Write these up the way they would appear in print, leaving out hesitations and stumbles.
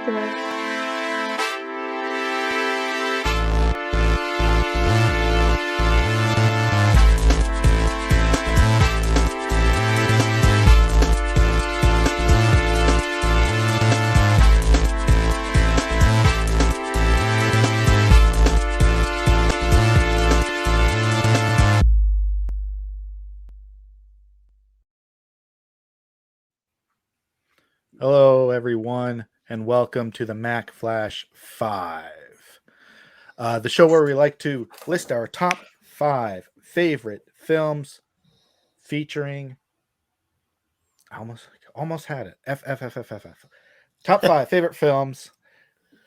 Goodbye. Hello, everyone, and welcome to the Mack Flash 5, the show where we like to list our top 5 favorite films featuring. I almost had it. F. Top 5 favorite films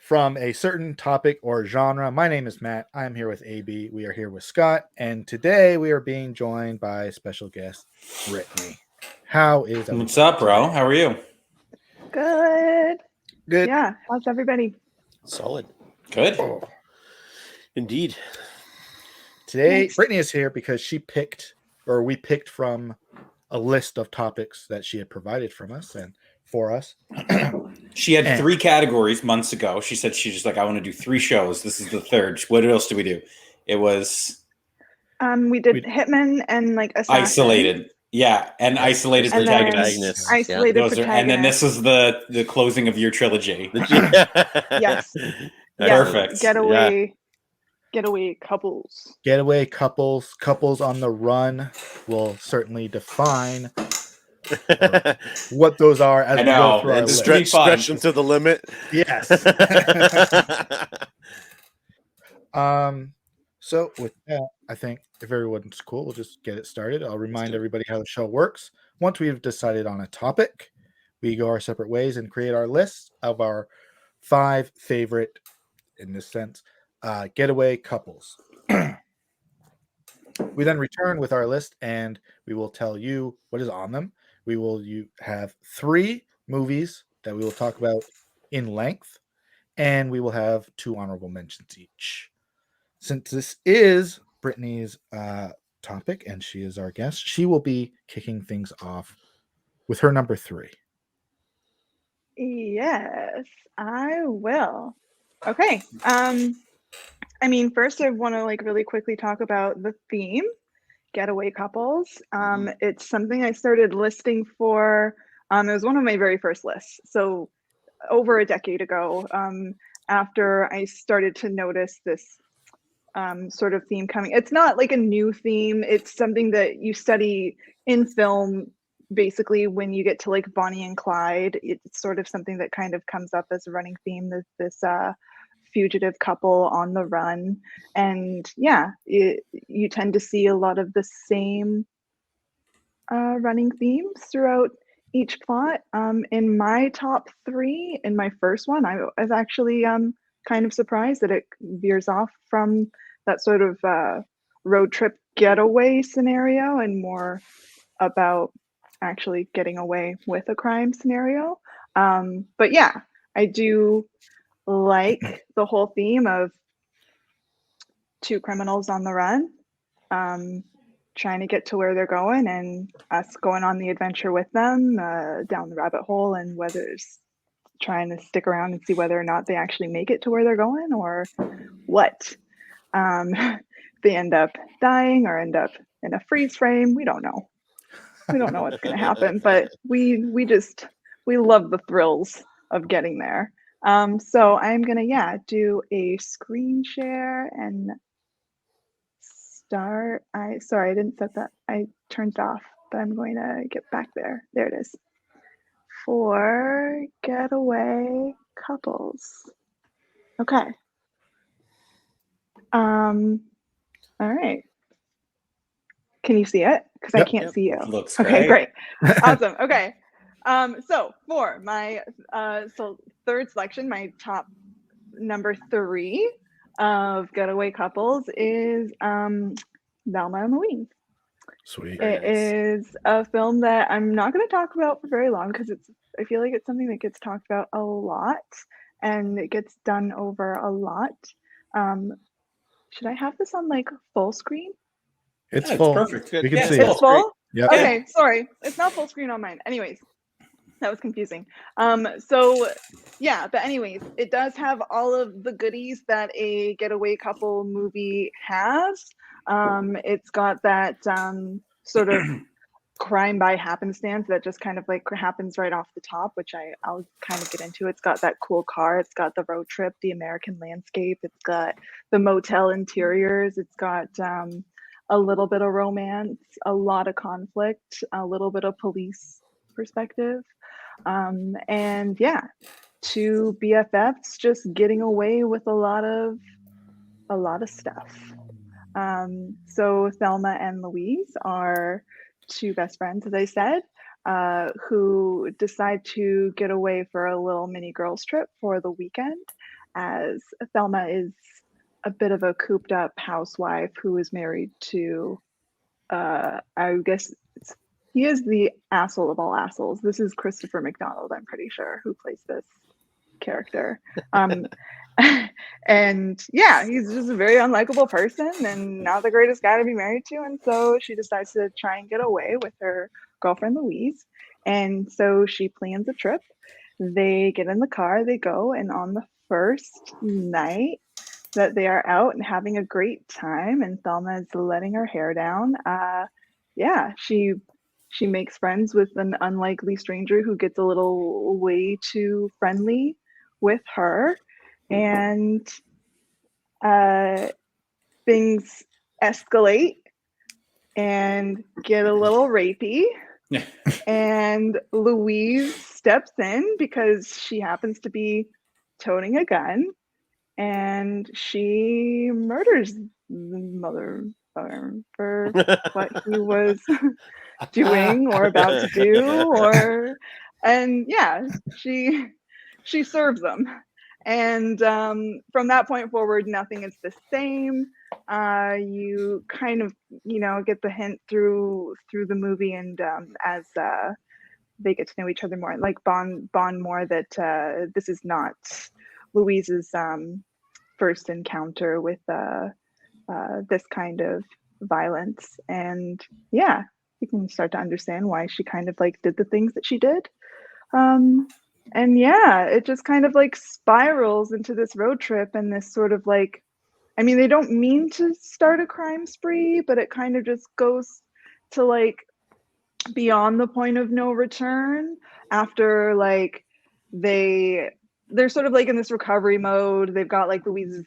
from a certain topic or genre. My name is Matt. I am here with AB. We are here with Scott, and today we are being joined by special guest Brittney. How is everybody? What's up, bro? How are you? Good. Good. Yeah. How's everybody? Solid. Good. Oh. Indeed. Today, Nice. Brittney is here because we picked from a list of topics that she had provided from us and for us. She had 3 categories months ago. She said she's just like, I want to do 3 shows. This is the 3rd. What else do we do? It was We did Hitman and like Assassin. Isolated. Yeah, and Isolated And Protagonists. Isolated Protagonists. And then this is the closing of your trilogy. Yes. Perfect. Getaway couples. Getaway couples on the run will certainly define what those are as we go through our and list. stretch them to the limit. Yes. So with that, I think if everyone's cool, we'll just get it started. I'll remind everybody how the show works. Once we've decided on a topic, we go our separate ways and create our list of our 5 favorite, in this sense, getaway couples. We then return with our list and we will tell you what is on them. We will have 3 movies that we will talk about in length, and we will have 2 honorable mentions each. Since this is Brittney's topic and she is our guest, she will be kicking things off with her number 3. Yes, I will. Okay. First I want to really quickly talk about the theme, getaway couples. It's something I started listing for. It was one of my very first lists. So over a decade ago, after I started to notice this sort of theme coming. It's not like a new theme. It's something that you study in film. Basically, when you get to like Bonnie and Clyde, it's sort of something that kind of comes up as a running theme. This fugitive couple on the run, and you tend to see a lot of the same running themes throughout each plot. In my top 3, in my first one, I was actually kind of surprised that it veers off from that sort of road trip getaway scenario and more about actually getting away with a crime scenario. But yeah, I do like the whole theme of 2 criminals on the run, trying to get to where they're going and us going on the adventure with them down the rabbit hole, and whether it's trying to stick around and see whether or not they actually make it to where they're going or what. They end up dying or end up in a freeze frame. We don't know. We don't know what's going to happen, but we love the thrills of getting there. So I'm going to, do a screen share and start. Sorry, I didn't set that. I turned it off, but I'm going to get back there. There it is. For getaway couples. Okay. All right. Can you see it? Because I can't see you. Looks okay, great. Awesome. Okay. So for my third selection, my top number 3 of getaway couples is Thelma and Louise. Sweet. It is a film that I'm not going to talk about for very long because I feel like it's something that gets talked about a lot and it gets done over a lot. Should I have this on like full screen? It's full. It's perfect. We can see It's full? Yep. Okay, sorry. It's not full screen on mine. Anyways, that was confusing. So Yeah, but anyways, it does have all of the goodies that a getaway couple movie has. It's got that sort of crime by happenstance that just kind of like happens right off the top, which I'll kind of get into. It's got that cool car, it's got the road trip, the American landscape, it's got the motel interiors, it's got a little bit of romance, a lot of conflict, a little bit of police perspective. And yeah, two BFFs just getting away with a lot of stuff. So Thelma and Louise are two best friends, as I said, who decide to get away for a little mini girls trip for the weekend, as Thelma is a bit of a cooped up housewife who is married to, I guess he is the asshole of all assholes. This is Christopher McDonald, I'm pretty sure, who plays this character. And yeah, he's just a very unlikable person and not the greatest guy to be married to. And so she decides to try and get away with her girlfriend Louise. And so she plans a trip. They get in the car, they go, and on the first night that they are out and having a great time, and Thelma is letting her hair down, yeah, she makes friends with an unlikely stranger who gets a little way too friendly with her, and things escalate and get a little rapey. And Louise steps in because she happens to be toting a gun, and she murders the mother for what he was doing or about to do, and yeah, she serves them. And from that point forward, nothing is the same. You kind of, get the hint through the movie, and as they get to know each other more, like bond more, that this is not Louise's first encounter with this kind of violence. And yeah, you can start to understand why she kind of like did the things that she did. And yeah, it just kind of like spirals into this road trip and this sort of like, I mean, they don't mean to start a crime spree, but it kind of just goes to like beyond the point of no return after like they're sort of like in this recovery mode. They've got like Louise's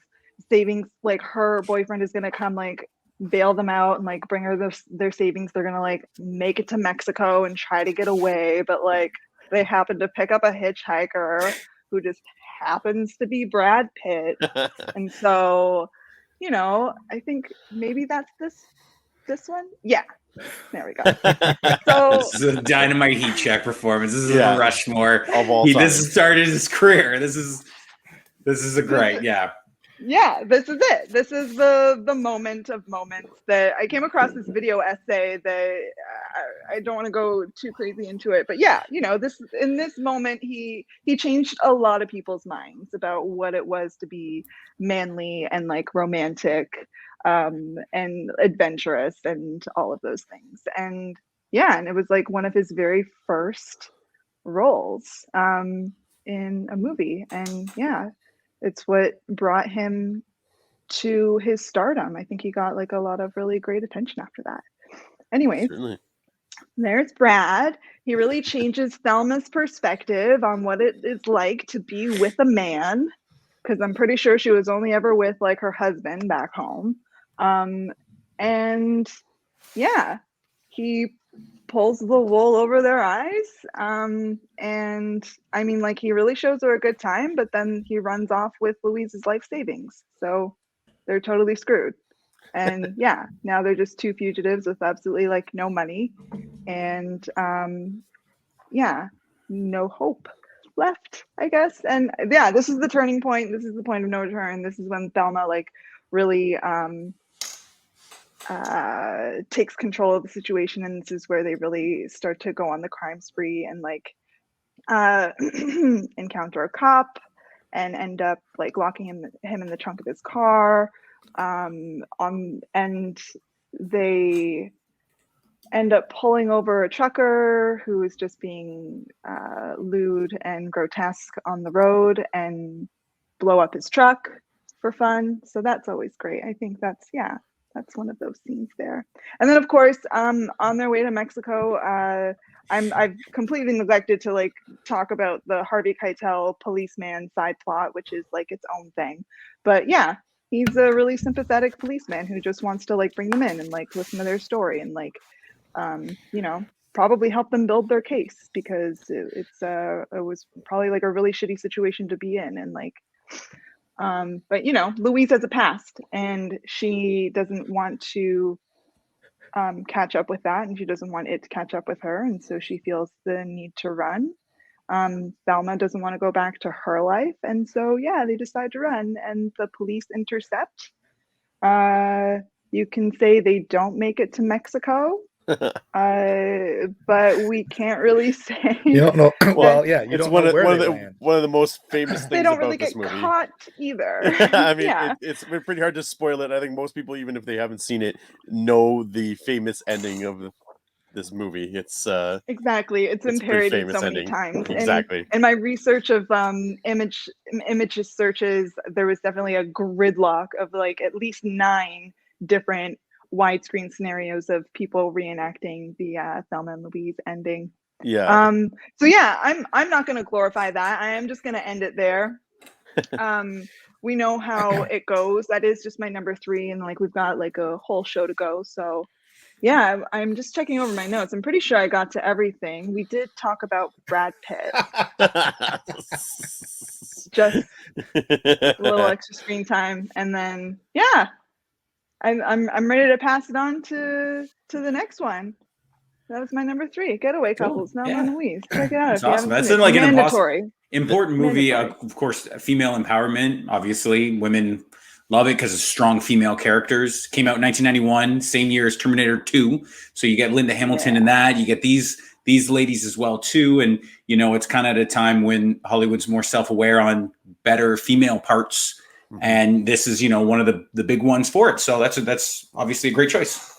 savings, like her boyfriend is gonna come like bail them out and like bring her their savings. They're gonna like make it to Mexico and try to get away, but like they happen to pick up a hitchhiker who just happens to be Brad Pitt. And so, I think maybe that's this one. Yeah, there we go. So this is a dynamite heat check performance. This is Yeah. a Rushmore. Of all time. This started his career. This is a great, yeah. Yeah, this is it. This is the moment of moments that I came across this video essay that I don't want to go too crazy into it, but yeah, in this moment he changed a lot of people's minds about what it was to be manly and like romantic and adventurous and all of those things. And yeah, and it was like one of his very first roles in a movie. And yeah, it's what brought him to his stardom. I think he got like a lot of really great attention after that. Anyways, Certainly. There's Brad. He really changes Thelma's perspective on what it is like to be with a man, because I'm pretty sure she was only ever with like her husband back home. And yeah, he pulls the wool over their eyes. And I mean, like, he really shows her a good time, but then he runs off with Louise's life savings. So they're totally screwed. And yeah, now they're just two fugitives with absolutely like no money. And yeah, no hope left, I guess. And yeah, this is the turning point. This is the point of no return. This is when Thelma like really takes control of the situation, and this is where they really start to go on the crime spree and like encounter a cop and end up like locking him in the trunk of his car, and they end up pulling over a trucker who is just being lewd and grotesque on the road and blow up his truck for fun. So that's always great. I think that's one of those scenes there. And then of course, on their way to Mexico, I've completely neglected to like talk about the Harvey Keitel policeman side plot, which is like its own thing. But yeah, he's a really sympathetic policeman who just wants to like bring them in and like listen to their story and like probably help them build their case, because it was probably like a really shitty situation to be in. And like but Louise has a past and she doesn't want to catch up with that, and she doesn't want it to catch up with her, and so she feels the need to run. Thelma doesn't want to go back to her life, and so they decide to run, and the police intercept. You can say they don't make it to Mexico, but we can't really say. You don't know. Well, you it's don't know where one they of land. One of the most famous things they don't about really this get movie. caught either. I mean, it's pretty hard to spoil it. I think most people, even if they haven't seen it, know the famous ending of this movie. It's exactly. It's been parodied so many times. Exactly. In my research of image searches, there was definitely a gridlock of like at least 9 different widescreen scenarios of people reenacting the Thelma and Louise ending. Yeah. So I'm not going to glorify that. I am just going to end it there. We know how it goes. That is just my number 3, and like we've got like a whole show to go. So yeah, I'm just checking over my notes. I'm pretty sure I got to everything. We did talk about Brad Pitt. Just a little extra screen time, and then I'm ready to pass it on to the next one. That was my number 3, Getaway Couples, Thelma and Louise. Check it out. That's awesome. That's like an important movie. Mandatory. Of course, female empowerment. Obviously, women love it because of strong female characters. Came out in 1991, same year as Terminator 2. So you get Linda Hamilton in that. You get these ladies as well too. And it's kind of at a time when Hollywood's more self-aware on better female parts. And this is one of the big ones for it. So that's obviously a great choice.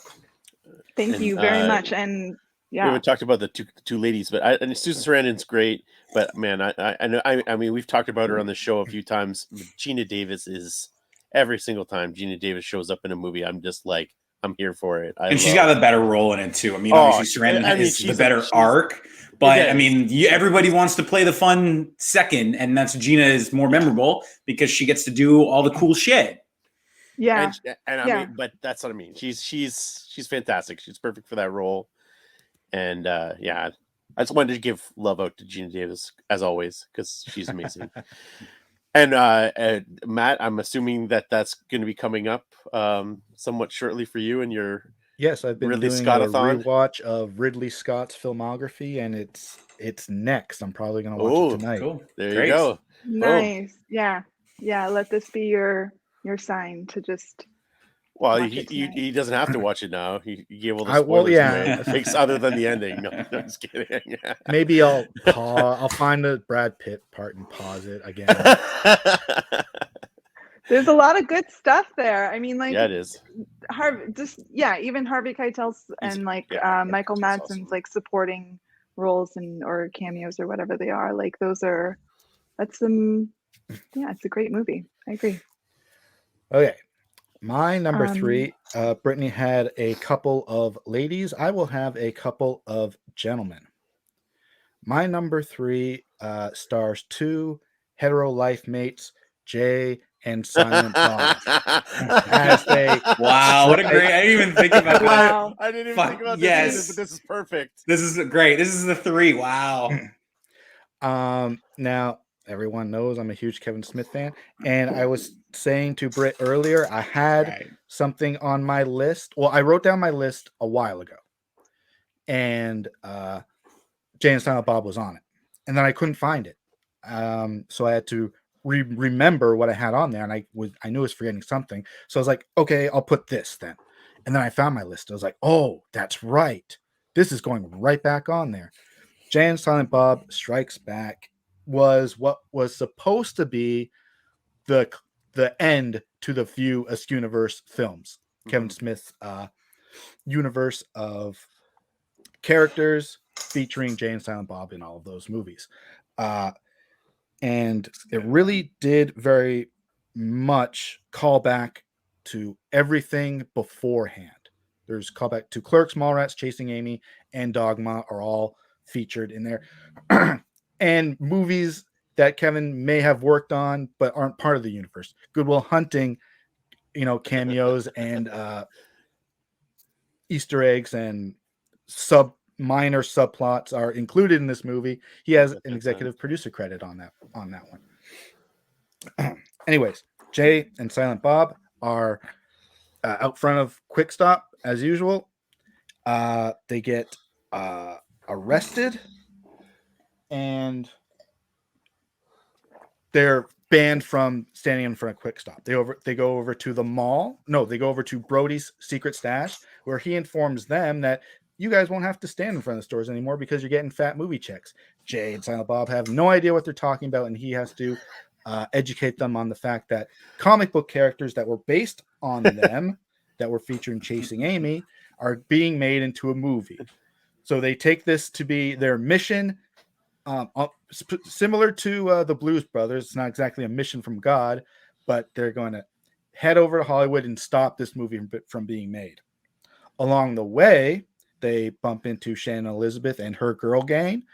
Thank you very much. And we haven't talked about the two ladies, but Susan Sarandon's great. But man, I mean, we've talked about her on the show a few times. Gina Davis is every single time Gina Davis shows up in a movie, I'm just like, I'm here for it. And she's got a better role in it too. I mean, obviously Sarandon is the better arc, but I mean, everybody wants to play the fun second, and that's Gina is more memorable because she gets to do all the cool shit. Yeah, and I mean, but that's what I mean. She's fantastic. She's perfect for that role, and I just wanted to give love out to Gina Davis as always because she's amazing. And Matt, I'm assuming that's going to be coming up somewhat shortly for you and your I've been Ridley doing Scott-a-thon. a rewatch of Ridley Scott's filmography, and it's next. I'm probably going to watch it tonight. Cool. There you go. Nice. Boom. Yeah. Let this be your sign to just. Well, he doesn't have to watch it now. He gave all the spoilers away. Other than the ending. No, I'm just kidding. Maybe I'll find the Brad Pitt part and pause it again. There's a lot of good stuff there. I mean, like it is. Even Harvey Keitel's and Michael Madsen's awesome. Like supporting roles or cameos or whatever they are. Like it's a great movie. I agree. Okay. My number 3, Brittney had a couple of ladies. I will have a couple of gentlemen. My number 3 stars 2 hetero life mates, Jay and Silent Bob. Wow, what a great! I didn't even think about that. Wow. I didn't even think about this, but this is perfect. This is great. This is the 3. Wow. Now everyone knows I'm a huge Kevin Smith fan, and I was saying to Britt earlier, I had something on my list. Well, I wrote down my list a while ago, and Jay and Silent Bob was on it, and then I couldn't find it, so I had to remember what I had on there, and I knew I was forgetting something, so I was like, okay, I'll put this then, and then I found my list. I was like, oh, that's right, this is going right back on there. Jay and Silent Bob Strikes Back was what was supposed to be the end to the View Askew universe films, Kevin Smith's universe of characters featuring Jay and Silent Bob in all of those movies. And it really did very much call back to everything beforehand. There's callback to Clerks, Mallrats, Chasing Amy, and Dogma are all featured in there. And movies that Kevin may have worked on but aren't part of the universe. Good Will Hunting, cameos and Easter eggs and minor subplots are included in this movie. He has an executive producer credit on that one. Anyways, Jay and Silent Bob are out front of Quick Stop as usual. They get arrested and they're banned from standing in front of Quick Stop. They go over to the mall. No, they go over to Brody's secret stash, where he informs them that you guys won't have to stand in front of the stores anymore because you're getting fat movie checks. Jay and Silent Bob have no idea what they're talking about, and he has to educate them on the fact that comic book characters that were based on them, that were featured in Chasing Amy, are being made into a movie. So they take this to be their mission. Similar to the Blues Brothers, it's not exactly a mission from God, but they're going to head over to Hollywood and stop this movie from being made. Along the way, they bump into Shannon Elizabeth and her girl gang,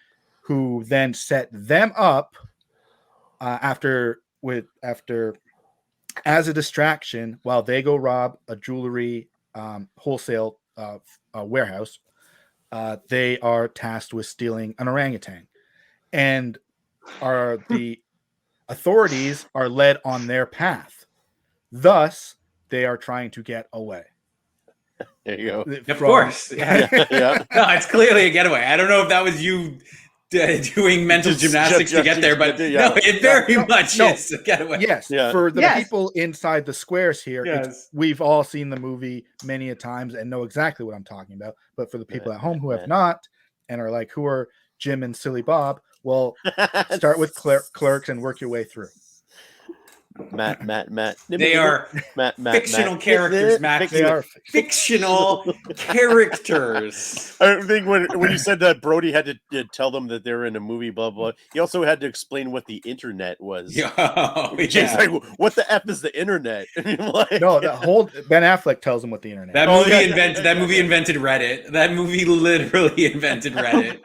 who then set them up after as a distraction while they go rob a jewelry wholesale warehouse. They are tasked with stealing an orangutan. And the authorities are led on their path. Thus, they are trying to get away. There you go. Of course. Yeah. Yeah. No, it's clearly a getaway. I don't know if that was you doing mental gymnastics to get there, but yeah. no, it very much is a getaway. Yes. Yeah. For the people inside the squares here, Yes. we've all seen the movie many a times and know exactly what I'm talking about. But for the people at home who have not and are like, who are Jim and Silly Bob? Well, start with Clerks and work your way through. Matt. They are fictional characters, Mac. They are fictional characters. I think when you said that Brody had to tell them that they were in a movie, blah, blah, he also had to explain what the internet was. He's like, what the F is the internet? No, the whole Ben Affleck tells him what the internet That movie invented Reddit. That movie literally invented Reddit.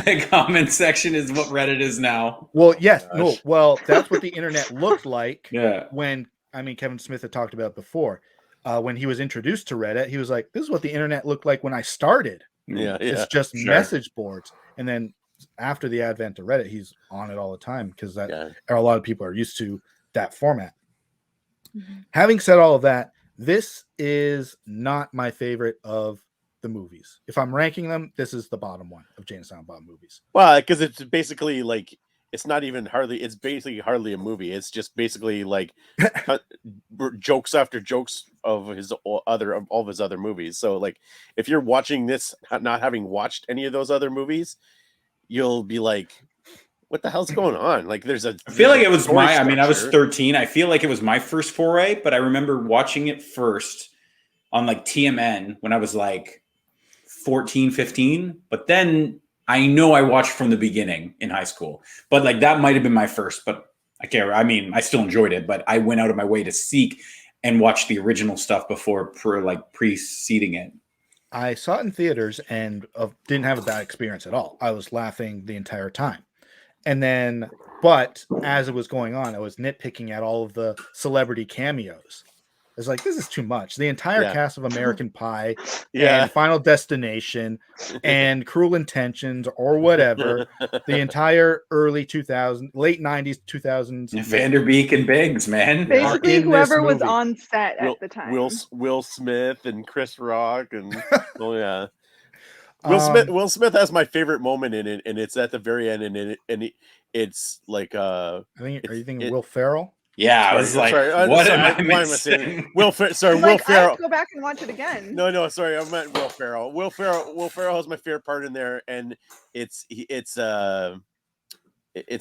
The comment section is what Reddit is now. Well, yes. No, well, that's what the internet looked like. Yeah. When Kevin Smith had talked about it before. When he was introduced to Reddit, he was like, this is what the internet looked like when I started. Yeah. It's just message boards. And then after the advent of Reddit, he's on it all the time because a lot of people are used to that format. Mm-hmm. Having said all of that, this is not my favorite of the movies. If I'm ranking them, this is the bottom one of Jay and Silent Bob movies. Well, because it's basically like, it's not even it's basically hardly a movie. It's just basically like jokes after jokes of all of his other movies. So like, if you're watching this, not having watched any of those other movies, you'll be like, what the hell's going on? Like I feel like it was I was 13. I feel like it was my first foray, but I remember watching it first on like TMN when I was like 14, 15. But then I know I watched from the beginning in high school, but like that might have been my first, but I can't, I mean, I still enjoyed it, but I went out of my way to seek and watch the original stuff before preceding it. I saw it in theaters and didn't have a bad experience at all. I was laughing the entire time. And then, but as it was going on, I was nitpicking at all of the celebrity cameos. I was like, this is too much. The entire cast of American Pie and Final Destination and Cruel Intentions or whatever, the entire early 2000s, late 90s, 2000s. Vanderbeek and Biggs, man. Basically, whoever was on set at the time. Will Smith and Chris Rock and Will Smith has my favorite moment in it, and it's at the very end, and it's like I think. Are you thinking Will Ferrell? Yeah, I was like, what am I missing? Will Ferrell. I have to go back and watch it again. No, sorry, I meant Will Ferrell. Will Ferrell has my favorite part in there, and it's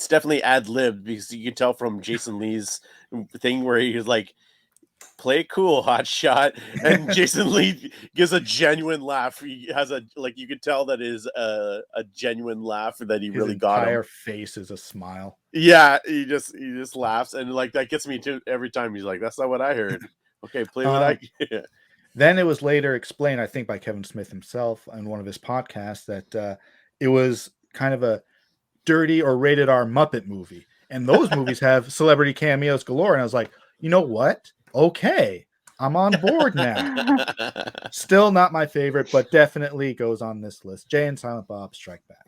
definitely ad-libbed because you can tell from Jason Lee's thing where he's like, Play it cool, hot shot. And Jason Lee gives a genuine laugh. He has you could tell that is a genuine laugh that he His really got him. entire face is a smile. Yeah, he just laughs, and like that gets me to every time. He's like, "That's not what I heard." Okay, play what I. Then it was later explained, I think, by Kevin Smith himself on one of his podcasts that it was kind of a dirty or rated R Muppet movie, and those movies have celebrity cameos galore. And I was like, you know what? Okay, I'm on board now. Still not my favorite, but definitely goes on this list. Jay and Silent Bob Strike Back.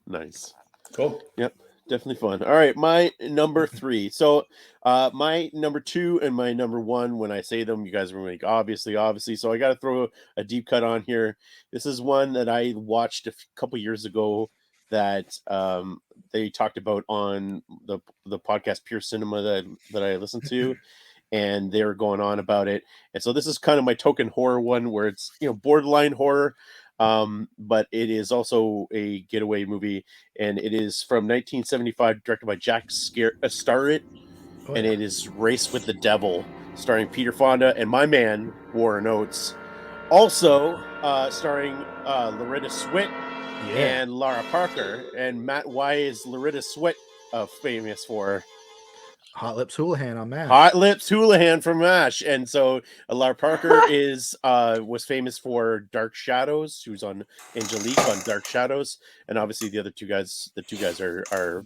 Nice. Cool. Yep. Definitely fun. All right, my number 3. So my number 2 and my number 1, when I say them, you guys are like, obviously. So I got to throw a deep cut on here. This is one that I watched a couple years ago that they talked about on the podcast Pure Cinema that I listened to. And they were going on about it. And so this is kind of my token horror one where it's, borderline horror. But it is also a getaway movie, and it is from 1975, directed by Jack Starrett, and it is Race with the Devil, starring Peter Fonda and my man Warren Oates. Also starring Loretta Swit and Lara Parker. And Matt, why is Loretta Swit famous for? Hot Lips Houlihan on MASH. Hot Lips Houlihan from MASH. And so Lara Parker was famous for Dark Shadows. She was on Angelique on Dark Shadows. And obviously the two guys were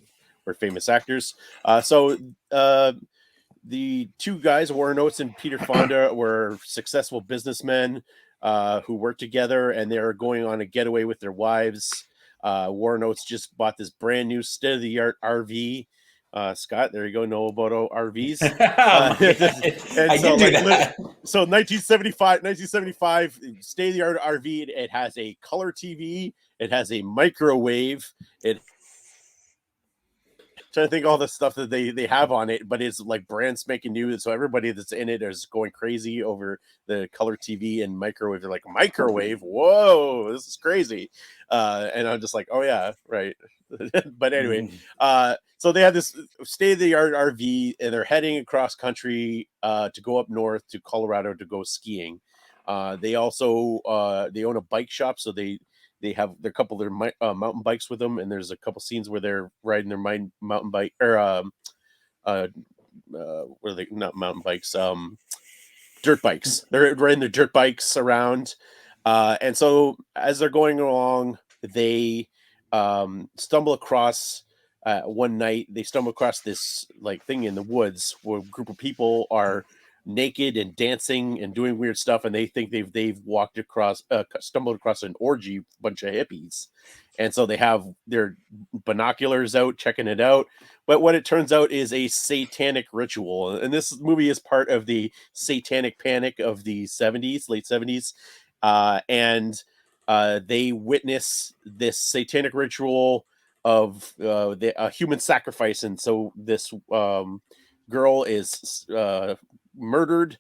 famous actors. So the two guys, Warren Oates and Peter Fonda, were successful businessmen who worked together, and they're going on a getaway with their wives. Warren Oates just bought this brand new state-of-the-art RV. Scott, there you go. Know about RVs. So 1975, state-of-the-art RV. It has a color TV. It has a microwave. Trying to think all the stuff that they have on it, but it's like brand spanking new. So everybody that's in it is going crazy over the color TV and microwave. They're like, microwave? Whoa, this is crazy. And I'm just like, oh yeah, right. But anyway, so they have this state-of-the-art RV, and they're heading across country to go up north to Colorado to go skiing. They also they own a bike shop, so they have a couple of their mountain bikes with them, and there's a couple scenes where they're riding their mountain bike or what are they? Not mountain bikes, dirt bikes. They're riding their dirt bikes around, and so as they're going along, they stumble across one night. They stumble across this like thing in the woods where a group of people are naked and dancing and doing weird stuff, and they think they've walked across stumbled across an orgy bunch of hippies, and so they have their binoculars out checking it out. But what it turns out is a satanic ritual, and this movie is part of the satanic panic of the late 70s, and they witness this satanic ritual of a human sacrifice, and so this girl is murdered,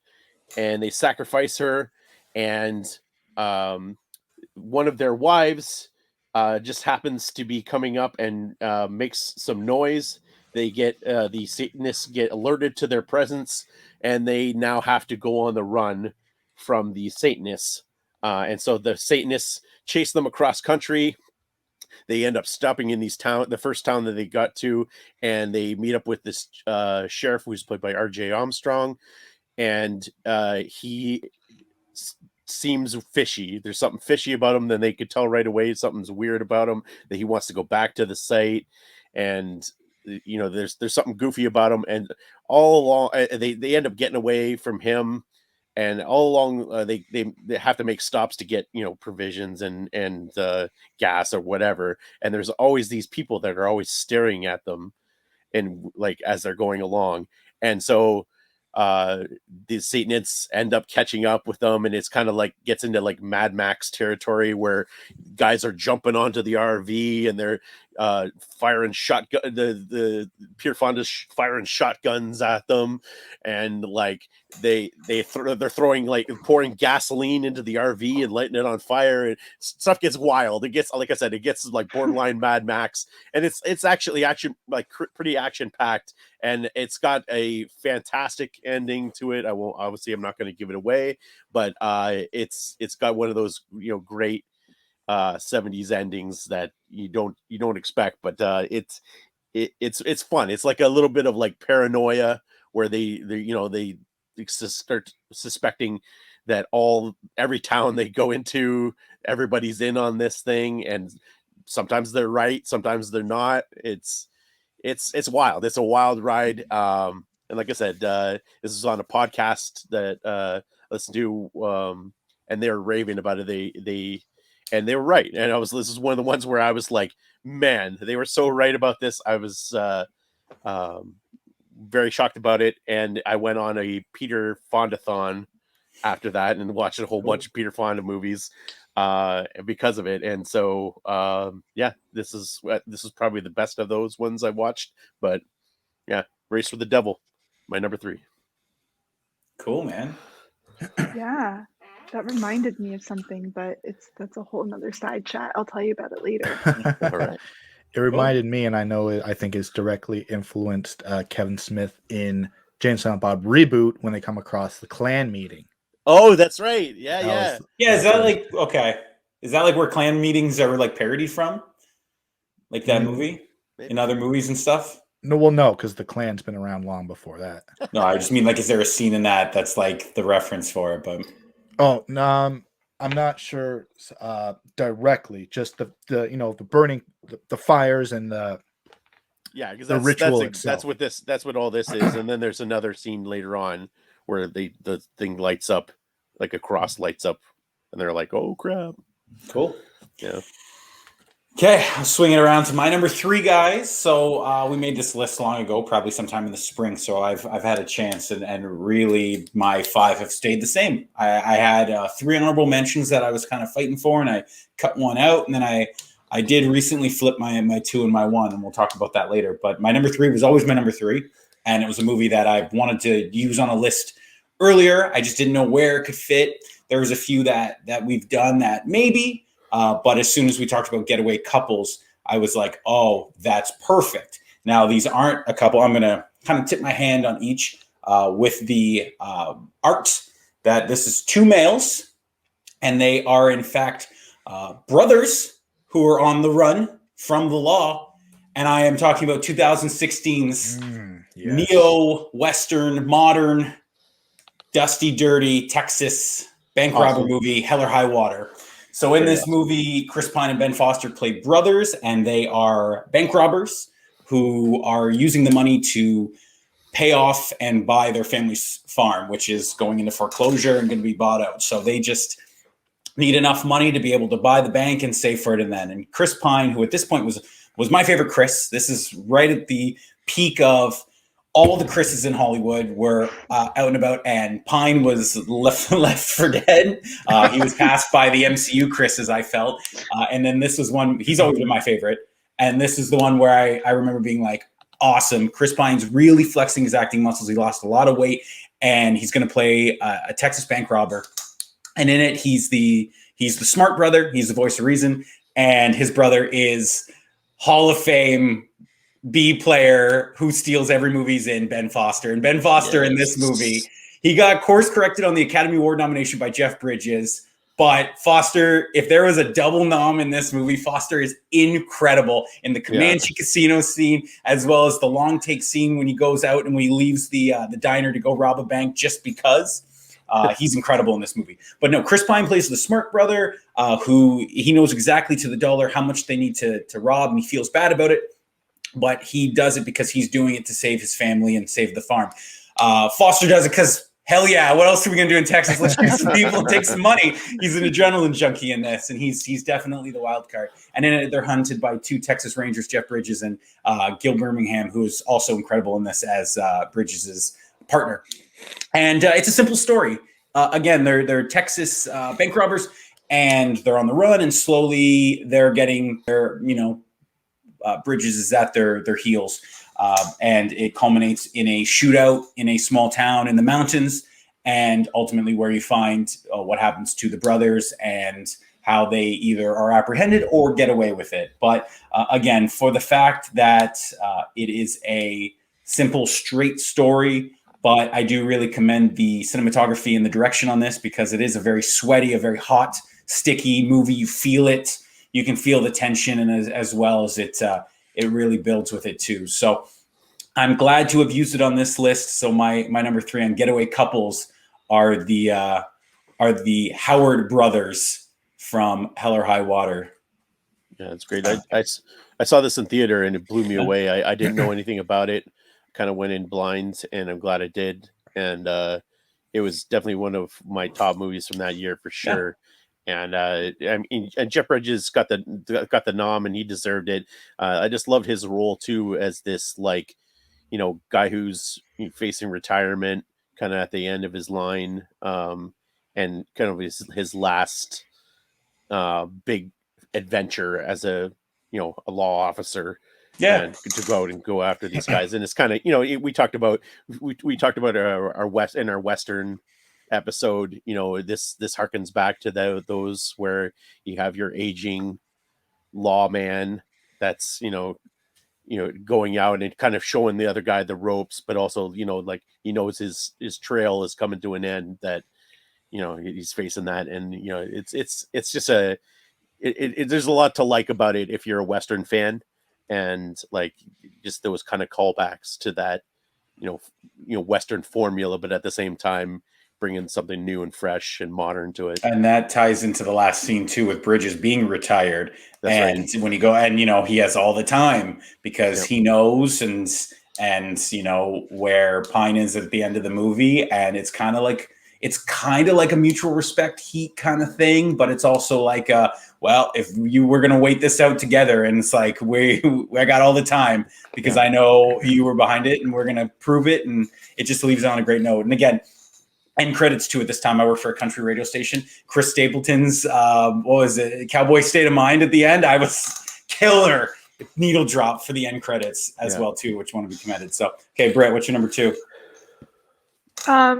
and they sacrifice her, and one of their wives just happens to be coming up and makes some noise. They get the Satanists get alerted to their presence, and they now have to go on the run from the Satanists, and so the Satanists chase them across country. They end up stopping in the first town that they got to, and they meet up with this sheriff who's played by R.J. Armstrong, and he seems fishy. There's something fishy about him. Then they could tell right away something's weird about him, that he wants to go back to the site, and there's something goofy about him. And all along, they end up getting away from him. And all along, they have to make stops to get provisions and gas or whatever. And there's always these people that are always staring at them, and like as they're going along. And so the Satanists end up catching up with them, and it's kind of like gets into like Mad Max territory where guys are jumping onto the RV and they're firing shotgun, the Pierre Fonda's firing shotguns at them, and like they're throwing, like, pouring gasoline into the RV and lighting it on fire, and stuff gets wild. It gets, like I said, it gets like borderline Mad Max, and it's actually like pretty action packed, and it's got a fantastic ending to it. I'm not going to give it away, but it's got one of those, great 70s endings that you don't expect, but it's fun. It's like a little bit of like paranoia, where they start suspecting that every town they go into, everybody's in on this thing, and sometimes they're right, sometimes they're not. It's wild. It's a wild ride. And like I said, this is on a podcast that I listened to, and they're raving about it. And they were right. And this is one of the ones where I was like, man, they were so right about this. I was very shocked about it. And I went on a Peter Fondathon after that and watched a whole bunch of Peter Fonda movies because of it. And so, this is probably the best of those ones I watched. But yeah, Race with the Devil, my number 3. Cool, man. Yeah. That reminded me of something, but that's a whole nother side chat. I'll tell you about it later. All right. It reminded me, and I think it's directly influenced Kevin Smith in Jay and Silent Bob Reboot when they come across the Klan meeting. Oh, that's right. Yeah. Is that like, okay? Is that like where Klan meetings are like parodied from? Like that movie? Maybe. In other movies and stuff? No, because the Klan's been around long before that. No, I just mean, like, is there a scene in that's like the reference for it? But oh, no, I'm not sure directly. Just the burning, the fires, and the because the ritual itself. That's what all this is. And then there's another scene later on where the thing lights up, like a cross lights up, and they're like, "Oh crap!" Cool. Yeah. Okay, I'll swing it around to my number 3, guys. So we made this list long ago, probably sometime in the spring. So I've had a chance, and really my 5 have stayed the same. I had 3 honorable mentions that I was kind of fighting for, and I cut one out, and then I did recently flip my 2 and my 1, and we'll talk about that later. But my number 3 was always my number 3, and it was a movie that I wanted to use on a list earlier. I just didn't know where it could fit. There was a few that we've done that maybe. But as soon as we talked about Getaway couples, I was like, oh, that's perfect. Now, these aren't a couple. I'm going to kind of tip my hand on each with the art that this is 2 males, and they are, in fact, brothers who are on the run from the law. And I am talking about 2016's neo-Western, modern, dusty, dirty Texas bank robber movie, Hell or High Water. So in this movie, Chris Pine and Ben Foster play brothers, and they are bank robbers who are using the money to pay off and buy their family's farm, which is going into foreclosure and going to be bought out. So they just need enough money to be able to buy the bank and save for it. And then, and Chris Pine, who at this point was my favorite Chris. This is right at the peak of all the Chris's in Hollywood were out and about, and Pine was left for dead. He was passed by the MCU Chris's, I felt. And then this was one, he's always been my favorite. And this is the one where I remember being like, awesome. Chris Pine's really flexing his acting muscles. He lost a lot of weight, and he's going to play a Texas bank robber. And in it, he's the smart brother. He's the voice of reason. And his brother is Hall of Fame B player who steals every movie he's in, Ben Foster. And Ben Foster in this movie, he got course corrected on the Academy Award nomination by Jeff Bridges. But Foster, if there was a double nom in this movie, Foster is incredible in the Comanche Casino scene, as well as the long take scene when he goes out and when he leaves the diner to go rob a bank just because. He's incredible in this movie. But no, Chris Pine plays the smart brother who he knows exactly to the dollar how much they need to rob, and he feels bad about it. But he does it because he's doing it to save his family and save the farm. Foster does it because, hell yeah, what else are we going to do in Texas? Let's shoot some people and take some money. He's an adrenaline junkie in this, and he's definitely the wild card. And then they're hunted by 2 Texas Rangers, Jeff Bridges and Gil Birmingham, who is also incredible in this as Bridges' partner. And it's a simple story. Again, they're Texas bank robbers, and they're on the run, and slowly they're getting their, Bridges is at their heels. And it culminates in a shootout in a small town in the mountains, and ultimately where you find what happens to the brothers and how they either are apprehended or get away with it. But again, for the fact that it is a simple, straight story, but I do really commend the cinematography and the direction on this, because it is a very sweaty, a very hot, sticky movie. You feel it. You can feel the tension, and as well as it really builds with it too. So I'm glad to have used it on this list. So my number 3 on Getaway Couples are the Howard brothers from Hell or High Water. Yeah, it's great. I saw this in theater and it blew me away. I didn't know anything about it. Kind of went in blind, and I'm glad I did. And it was definitely one of my top movies from that year for sure. Yeah. And Jeff Bridges got the nom, and he deserved it. I just loved his role too, as this guy who's facing retirement, kind of at the end of his line, and kind of his last big adventure as a law officer. Yeah, and to go out and go after these guys. And it's kind of we talked about our Western episode. This harkens back to those where you have your aging lawman that's going out and kind of showing the other guy the ropes, but also like he knows his trail is coming to an end, that he's facing that. And it's just there's a lot to like about it if you're a Western fan, and like just those kind of callbacks to that Western formula, but at the same time bringing something new and fresh and modern to it. and that ties into the last scene too, with Bridges being retired. That's and right. When you go, and he has all the time, because he knows and where Pine is at the end of the movie, and it's kind of like a mutual respect heat kind of thing, but it's also like if you were going to wait this out together, and it's like I got all the time, because I know you were behind it, and we're going to prove it, and it just leaves on a great note. And again, and credits to it. This time I work for a country radio station. Chris Stapleton's Cowboy State of Mind at the end. I was killer. Needle drop for the end credits as well too, which want to be commended. So okay, Britt, what's your number 2? I'm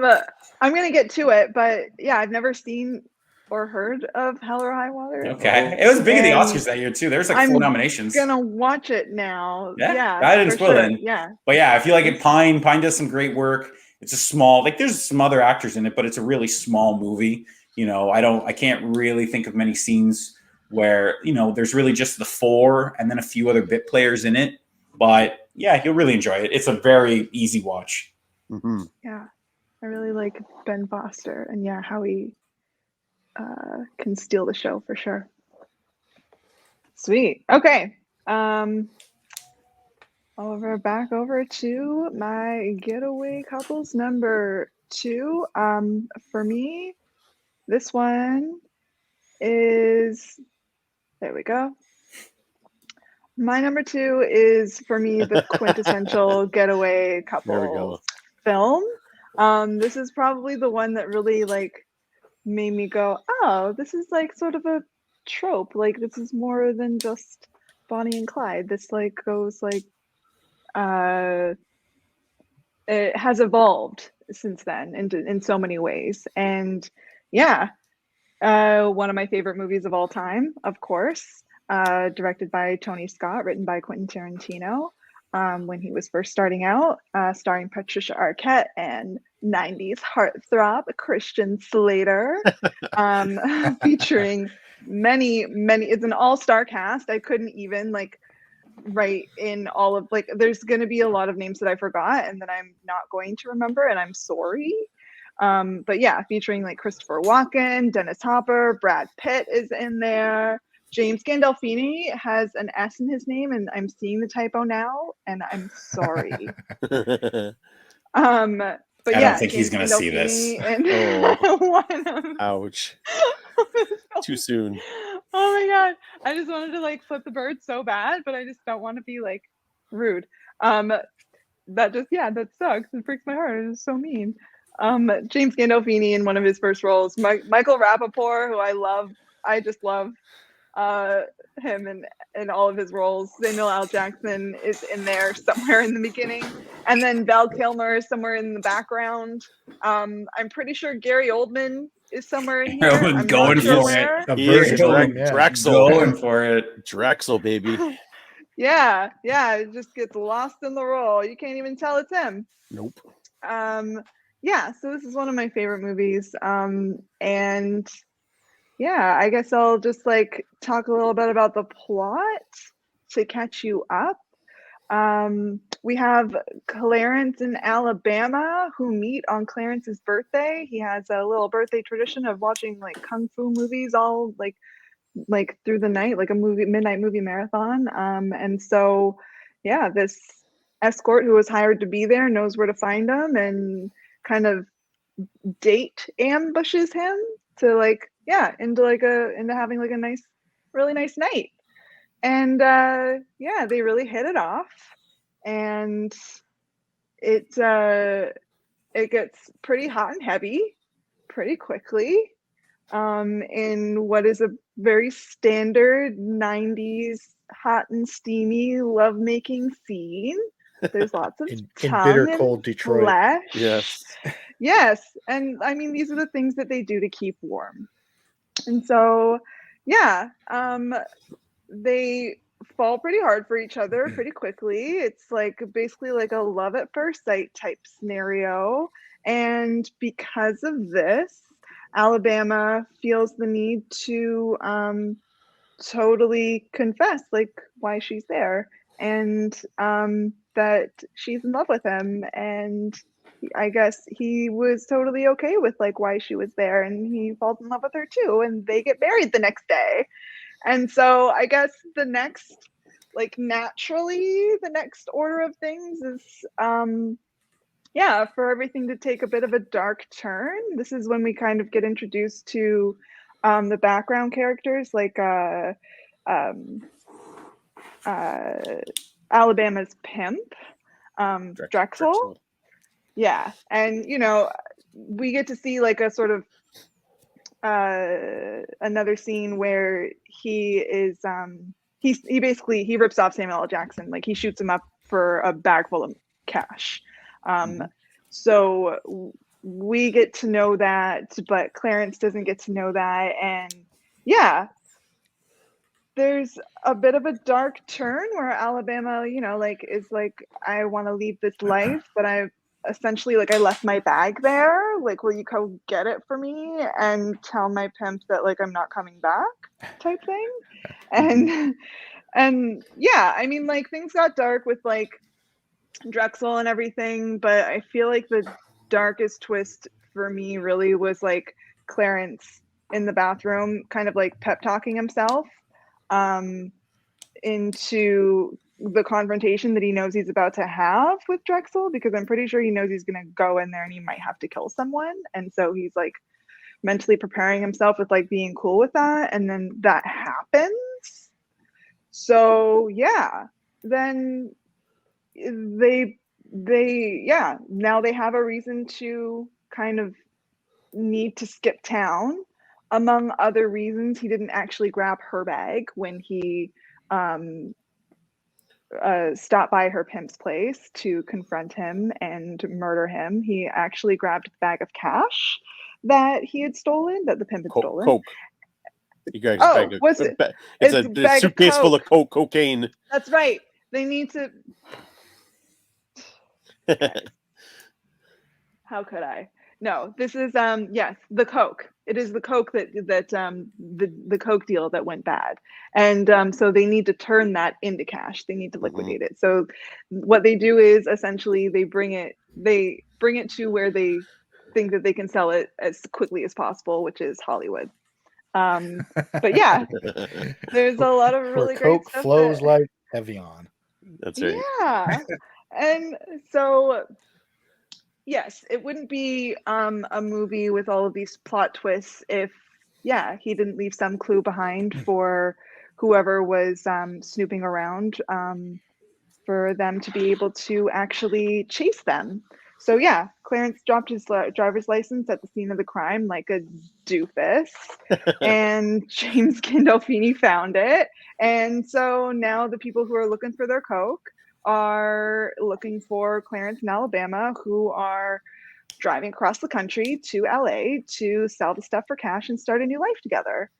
going to get to it, but yeah, I've never seen or heard of Hell or High Water. Okay. It was big at the Oscars that year too. There's like 4 nominations. I'm going to watch it now. Yeah. I didn't spoil it. Yeah. But yeah, I feel like Pine does some great work. It's a small, there's some other actors in it, but it's a really small movie. I can't really think of many scenes where, there's really just the 4 and then a few other bit players in it. But yeah, you'll really enjoy it. It's a very easy watch. Mm-hmm. Yeah. I really like Ben Foster, and how he can steal the show for sure. Sweet. Okay. Back over to my Getaway Couples number 2. For me, this one is, there we go. My number 2 is, for me, the quintessential Getaway Couples film. This is probably the one that really made me go, oh, this is sort of a trope. This is more than just Bonnie and Clyde. This goes it has evolved since then in so many ways. And one of my favorite movies of all time, of course, directed by Tony Scott, written by Quentin Tarantino. When he was first starting out, starring Patricia Arquette and 90s heartthrob Christian Slater, featuring many, it's an all-star cast. I couldn't even write in all of there's going to be a lot of names that I forgot and that I'm not going to remember, and I'm sorry. But featuring Christopher Walken, Dennis Hopper, Brad Pitt is in there. James Gandolfini has an S in his name, and I'm seeing the typo now, and I'm sorry. But I don't think he's going to see this. Ouch. Too soon. Oh my god. I just wanted to flip the bird so bad, but I just don't want to be rude. That sucks. It breaks my heart. It's so mean. James Gandolfini in one of his first roles. Michael Rappaport, who I just love. him in all of his roles. Samuel L. Jackson is in there somewhere in the beginning, and then Val Kilmer is somewhere in the background. I'm pretty sure Gary Oldman is somewhere in here. I'm Going not sure for where. it. A He is version, yeah. Drexel. Going for it. Drexel, baby. Yeah, it just gets lost in the role. You can't even tell it's him. Nope. Yeah, so this is one of my favorite movies. And yeah, I guess I'll just like talk a little bit about the plot to catch you up. We have Clarence in Alabama who meet on Clarence's birthday. He has a little birthday tradition of watching like kung fu movies all like through the night, like a midnight movie marathon. And so yeah, this escort who was hired to be there knows where to find him and kind of date ambushes him to like into having like a really nice night. And yeah, they really hit it off, and it gets pretty hot and heavy pretty quickly in what is a very standard 90s hot and steamy lovemaking scene. There's lots of in tongue bitter and cold Detroit. flesh. Yes, and I mean these are the things that they do to keep warm. And so yeah, they fall pretty hard for each other pretty quickly. It's like basically like a love at first sight type scenario. And because of this, Alabama feels the need to totally confess like why she's there, and that she's in love with him. And I guess he was totally okay with like why she was there, and he falls in love with her too, and they get married the next day. And so I guess the next order of things is for everything to take a bit of a dark turn. This is when we kind of get introduced to the background characters like Alabama's pimp, Drexel. Yeah, and you know, we get to see like a sort of another scene where he is he basically rips off Samuel L. Jackson, like he shoots him up for a bag full of cash. So we get to know that, but Clarence doesn't get to know that. And yeah, there's a bit of a dark turn where Alabama, you know, like is like, I want to leave this life, but I essentially like I left my bag there. Like, will you go get it for me and tell my pimp that like I'm not coming back, type thing. And yeah, I mean like things got dark with like Drexel and everything, but I feel like the darkest twist for me really was like Clarence in the bathroom kind of like pep talking himself into the confrontation that he knows he's about to have with Drexel, because I'm pretty sure he knows he's going to go in there and he might have to kill someone. And so he's like mentally preparing himself with like being cool with that. And then that happens. So yeah, then now they have a reason to kind of need to skip town. Among other reasons, he didn't actually grab her bag when he stopped by her pimp's place to confront him and murder him. He actually grabbed the bag of cash that he had stolen, that the pimp had stolen. Coke. You guys, it's a suitcase full of cocaine. That's right. They need to. How could I? No, this is yes, the Coke. It is the Coke that the Coke deal that went bad. And so they need to turn that into cash. They need to liquidate it. So what they do is essentially they bring it to where they think that they can sell it as quickly as possible, which is Hollywood. But yeah, there's a lot of really great Coke stuff flows like Evian. That's right. Yeah. And so yes, it wouldn't be a movie with all of these plot twists if he didn't leave some clue behind for whoever was snooping around for them to be able to actually chase them. So yeah, Clarence dropped his driver's license at the scene of the crime like a doofus, and James Gandolfini found it. And so now the people who are looking for their coke are looking for Clarence in Alabama, who are driving across the country to LA to sell the stuff for cash and start a new life together.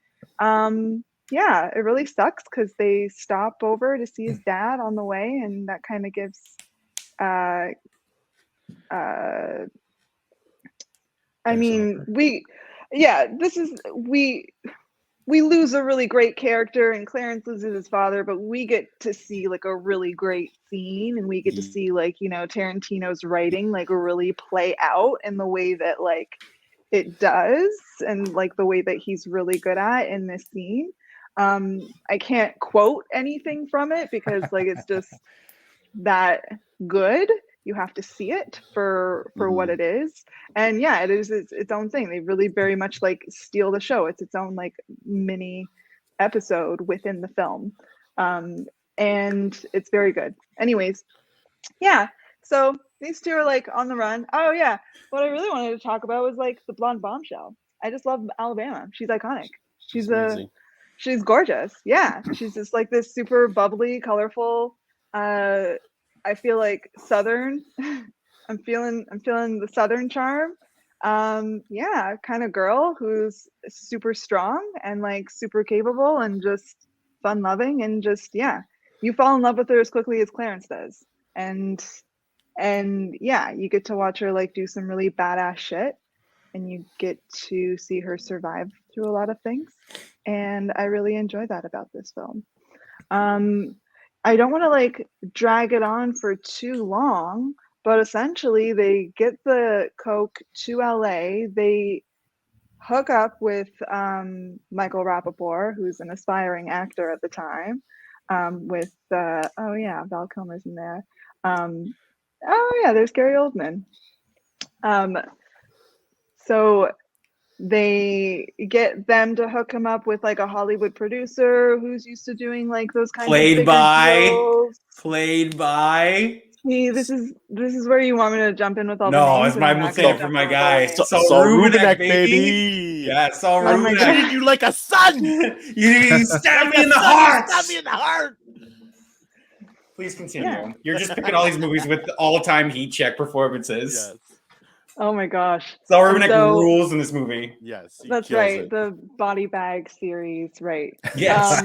Yeah, it really sucks because they stop over to see his dad on the way, and that kind of gives I mean, we lose a really great character, and Clarence loses his father, but we get to see like a really great scene, and we get to see like, you know, Tarantino's writing like really play out in the way that like it does, and like the way that he's really good at in this scene. I can't quote anything from it because like it's just that good. You have to see it for what it is. And yeah, it is its own thing. They really very much like steal the show. It's its own like mini episode within the film. And it's very good. Anyways, yeah. So these two are like on the run. Oh yeah. What I really wanted to talk about was like the blonde bombshell. I just love Alabama. She's iconic. She's gorgeous. Yeah. She's just like this super bubbly, colorful, I feel like Southern. I'm feeling the Southern charm. Yeah, kind of girl who's super strong and like super capable and just fun loving, and just yeah, you fall in love with her as quickly as Clarence does. And yeah, you get to watch her like do some really badass shit, and you get to see her survive through a lot of things. And I really enjoy that about this film. I don't want to like drag it on for too long, but essentially they get the coke to LA. They hook up with Michael Rappaport, who's an aspiring actor at the time, with oh yeah, Val Kilmer's in there. Oh yeah, there's Gary Oldman. So they get them to hook him up with like a Hollywood producer who's used to doing like those kinds of bigger deals. Played by. See, this is where you want me to jump in with all the No, names. it's my thing for my guy. Saul Rubinek, baby. Yeah, Saul Oh my Rubinek. God. Treated you like a son. You stabbed me in the heart. Stab me in the heart. Please continue. Yeah. You're just picking all these movies with all-time heat check performances. Yes. Oh my gosh. Saul Rubinek So- rules in this movie. Yes. he That's kills right. it. The body bag series, right? Yes.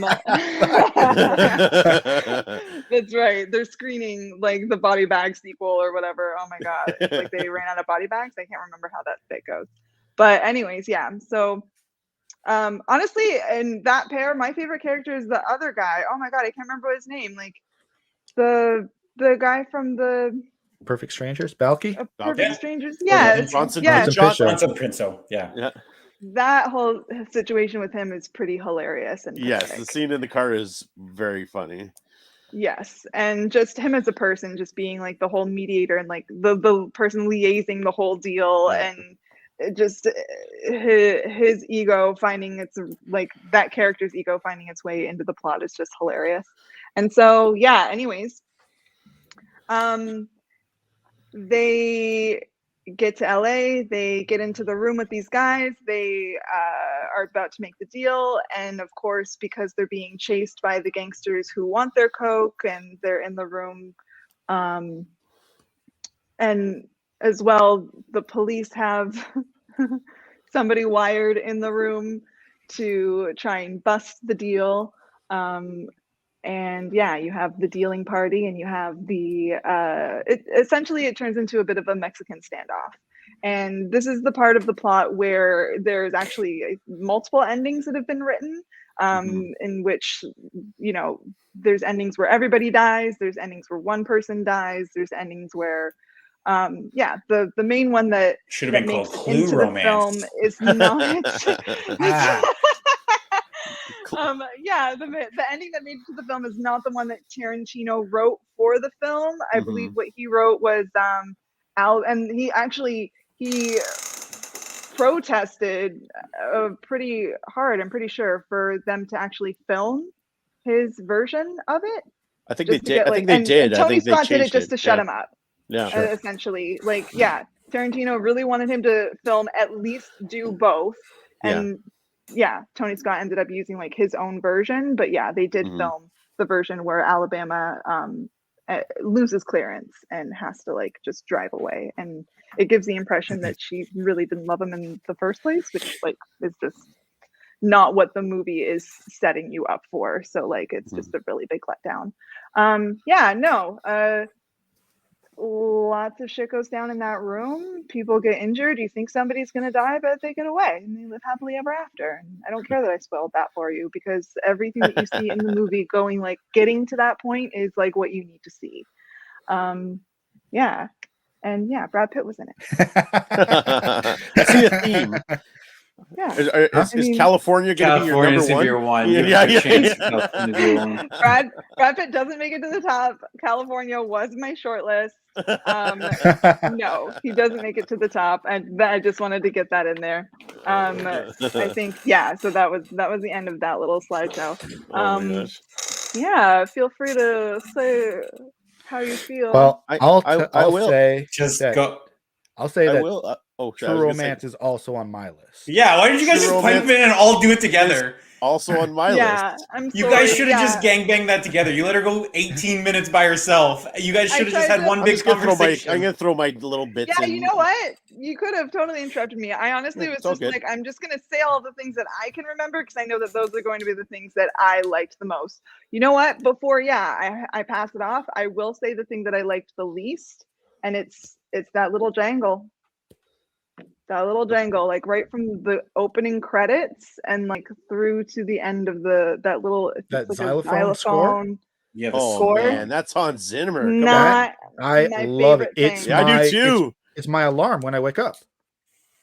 That's right. They're screening like the body bag sequel or whatever. Oh my god! It's like they ran out of body bags. I can't remember how that bit goes. But anyways, yeah. So honestly, in that pair, my favorite character is the other guy. Oh my god, I can't remember his name. Like the guy from the Perfect Strangers, Balky. Perfect Yeah. Strangers. Yes. Bronson Yes. Bronson Pinchot. Yeah. Yeah. That whole situation with him is pretty hilarious and Yes. pathetic. The scene in the car is very funny. Yes, and just him as a person, just being like the whole mediator and like the person liaising the whole deal, and it just his ego finding its like that character's ego finding its way into the plot is just hilarious. And so yeah, anyways, they get to LA, they get into the room with these guys, they are about to make the deal, and of course, because they're being chased by the gangsters who want their coke, and they're in the room, and as well, the police have somebody wired in the room to try and bust the deal. And yeah, you have the dealing party, and you have the essentially it turns into a bit of a Mexican standoff. And this is the part of the plot where there's actually multiple endings that have been written, in which, you know, there's endings where everybody dies, there's endings where one person dies, there's endings where yeah, the main one that Should have been makes called it into Clue the Romance. film is not Ah. yeah, the ending that made it to the film is not the one that Tarantino wrote for the film. I believe what he wrote was and he protested pretty hard, I'm pretty sure, for them to actually film his version of it. I think they just to did. get, I like- think they and did. I Tony think they Scott did it changed just to shut yeah. him up. Yeah. Sure. essentially. Like, yeah, Tarantino really wanted him to film at least do both. And yeah, Tony Scott ended up using like his own version, but yeah, they did film the version where Alabama loses clearance and has to like just drive away, and it gives the impression that she really didn't love him in the first place, which like is just not what the movie is setting you up for. So like it's just a really big letdown. Lots of shit goes down in that room. People get injured. You think somebody's going to die, but they get away and they live happily ever after. And I don't care that I spoiled that for you, because everything that you see in the movie going like getting to that point is like what you need to see. Yeah. And yeah, Brad Pitt was in it. I see a theme. Yeah. Is California going to be your number one? Yeah. Brad Pitt doesn't make it to the top. California was my short list. No, he doesn't make it to the top, and I just wanted to get that in there. I think so that was the end of that little slideshow. Oh my gosh. Yeah, feel free to say how you feel. Well, I'll will say just that, go. I'll say I that will. True Romance is also on my list. Yeah, why did you guys just pipe in and all do it together? Also on my list. I'm sorry. You guys should have just gangbanged that together. You let her go 18 minutes by herself. You guys should have just had one big conversation. I'm going to throw my little bits in. Yeah, you know what? You could have totally interrupted me. I honestly was just like, I'm just going to say all the things that I can remember, because I know that those are going to be the things that I liked the most. You know what? Before, I pass it off, I will say the thing that I liked the least, and it's that little jangle. That little jangle, like right from the opening credits and like through to the end of that like xylophone score. Yeah, score. Man, that's Hans Zimmer. I love it. It's I do too. It's my alarm when I wake up.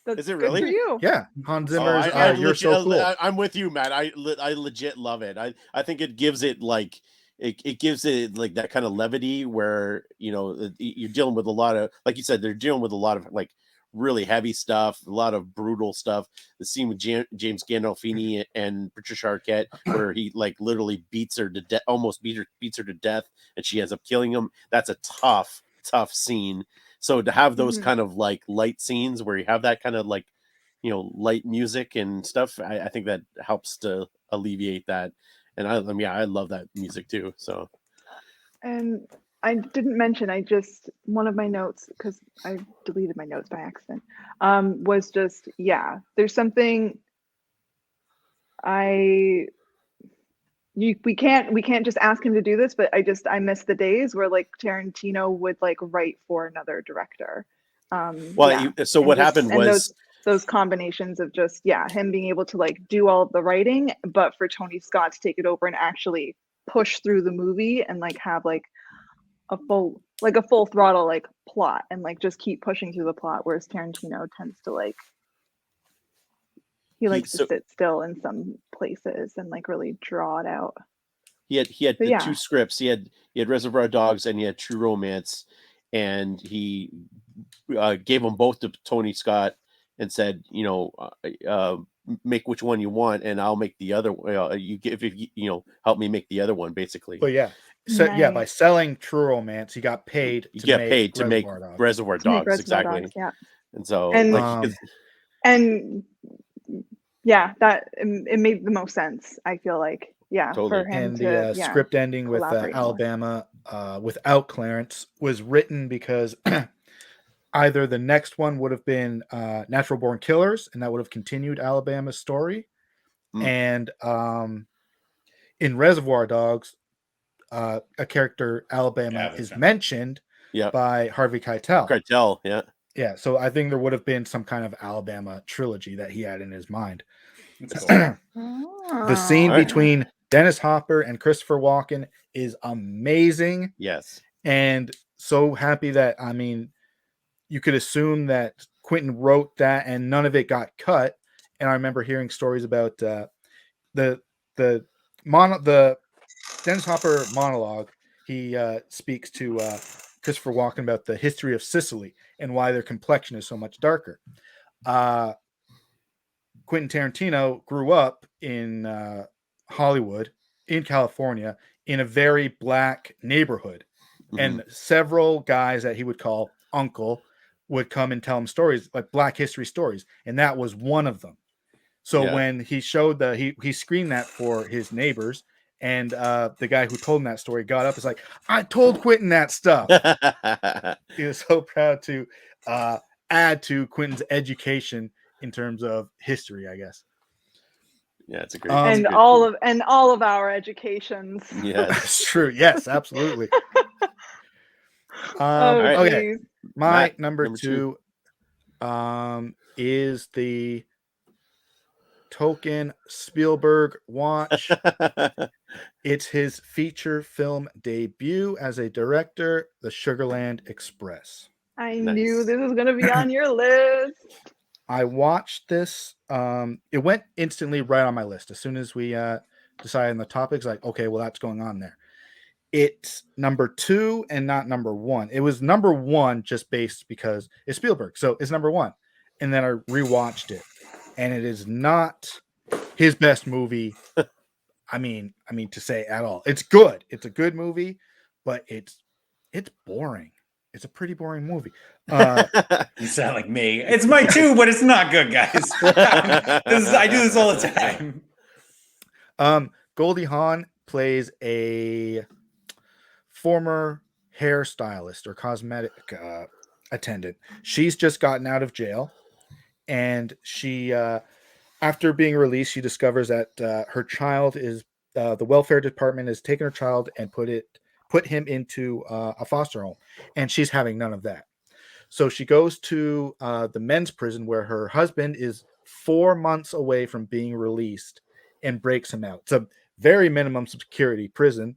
Is it really? Good for you. Yeah, Hans Zimmer's You're legit, So Cool. I'm with you, Matt. I legit love it. I think it gives it like it gives it like that kind of levity where you're dealing with a lot of, like you said, they're dealing with a lot of like really heavy stuff, a lot of brutal stuff. The scene with James Gandolfini and Patricia Arquette, where he like literally beats her to death, almost beats her to death, and she ends up killing him. That's a tough scene. So to have those kind of like light scenes where you have that kind of like, light music and stuff, I think that helps to alleviate that. And I love that music too. So, and I didn't mention, one of my notes, because I deleted my notes by accident, was just, there's something we can't just ask him to do this, but I miss the days where like Tarantino would like write for another director. So what happened was those combinations of just, him being able to like do all of the writing, but for Tony Scott to take it over and actually push through the movie and like have like a full throttle like plot and like just keep pushing through the plot, whereas Tarantino tends to like he likes to sit still in some places and like really draw it out. He had the two scripts. He had Reservoir Dogs and he had True Romance, and he gave them both to Tony Scott and said, make which one you want, and I'll make the other. Help me make the other one, basically. But nice. By selling True Romance, he got paid. To make Reservoir Dogs, exactly. Dogs, yeah. And so, that it made the most sense. I feel like, totally. For him and the script ending with Alabama without Clarence was written because either the next one would have been Natural Born Killers, and that would have continued Alabama's story, and in Reservoir Dogs, a character Alabama is mentioned by Harvey Keitel. Yeah. So I think there would have been some kind of Alabama trilogy that he had in his mind. Cool. The scene between Dennis Hopper and Christopher Walken is amazing. Yes. And so happy that, you could assume that Quentin wrote that and none of it got cut. And I remember hearing stories about the Dennis Hopper monologue. He speaks to Christopher Walken about the history of Sicily and why their complexion is so much darker. Quentin Tarantino grew up in Hollywood, in California, in a very black neighborhood. and several guys that he would call uncle would come and tell him stories, like Black history stories, and that was one of them. So when he showed he screened that for his neighbors, and the guy who told him that story got up, is like, I told Quentin that stuff. He was so proud to add to Quentin's education in terms of history, I guess. Yeah, it's a great. And all of our educations. Yes, that's true. Yes, absolutely. Right. Okay, my Matt, number two is the token Spielberg watch. It's his feature film debut as a director, The Sugarland Express. I knew this was going to be on your list. I watched this. It went instantly right on my list. As soon as we decided on the topics, like, okay, well, that's going on there. It's number 2 and not number 1. It was number 1 just based because it's Spielberg. So it's number 1. And then I rewatched it. And it is not his best movie. I mean to say at all. It's good. It's a good movie, but it's boring. It's a pretty boring movie. You sound like me. It's my 2, but it's not good, guys. I do this all the time. Goldie Hawn plays a former hairstylist or cosmetic attendant. She's just gotten out of jail, and she, after being released, she discovers that her child is the welfare department has taken her child and put him into a foster home, and she's having none of that. So she goes to the men's prison where her husband is 4 months away from being released and breaks him out. It's a very minimum security prison.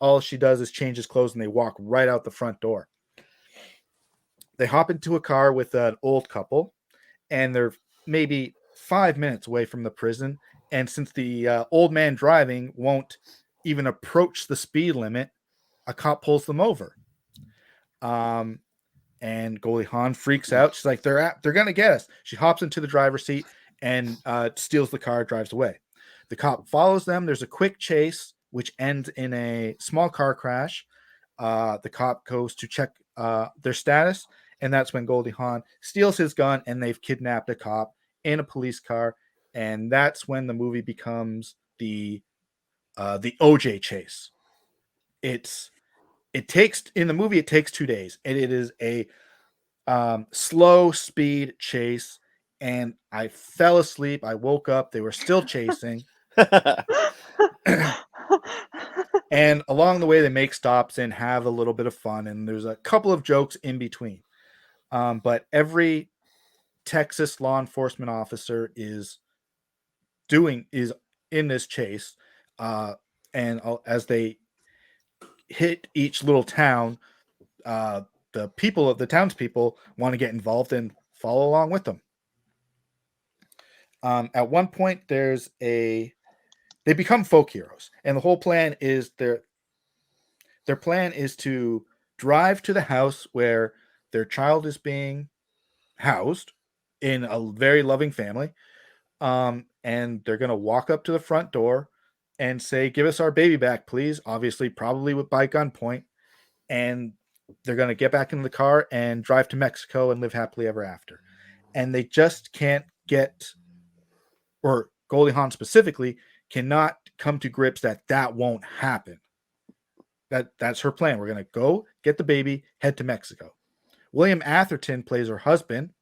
All she does is change his clothes and they walk right out the front door. They hop into a car with an old couple, and they're maybe 5 minutes away from the prison. And since the old man driving won't even approach the speed limit, a cop pulls them over. And Goldie Hawn freaks out. She's like, they're gonna get us. She hops into the driver's seat and steals the car, drives away. The cop follows them. There's a quick chase, which ends in a small car crash. The cop goes to check their status, and that's when Goldie Hawn steals his gun, and they've kidnapped a cop in a police car. And that's when the movie becomes the OJ chase. It takes 2 days, and it is a slow speed chase. And I fell asleep. I woke up. They were still chasing. And along the way, they make stops and have a little bit of fun. And there's a couple of jokes in between. But every Texas law enforcement officer is in this chase. And as they hit each little town, the townspeople want to get involved and follow along with them. At one point, they become folk heroes, and the whole plan is their plan is to drive to the house where their child is being housed in a very loving family. And they're going to walk up to the front door and say, "Give us our baby back, please." Obviously, probably by gunpoint. And they're going to get back in the car and drive to Mexico and live happily ever after. And they just can't or Goldie Hawn specifically cannot come to grips that won't happen. That's her plan. We're going to go get the baby, head to Mexico. William Atherton plays her husband.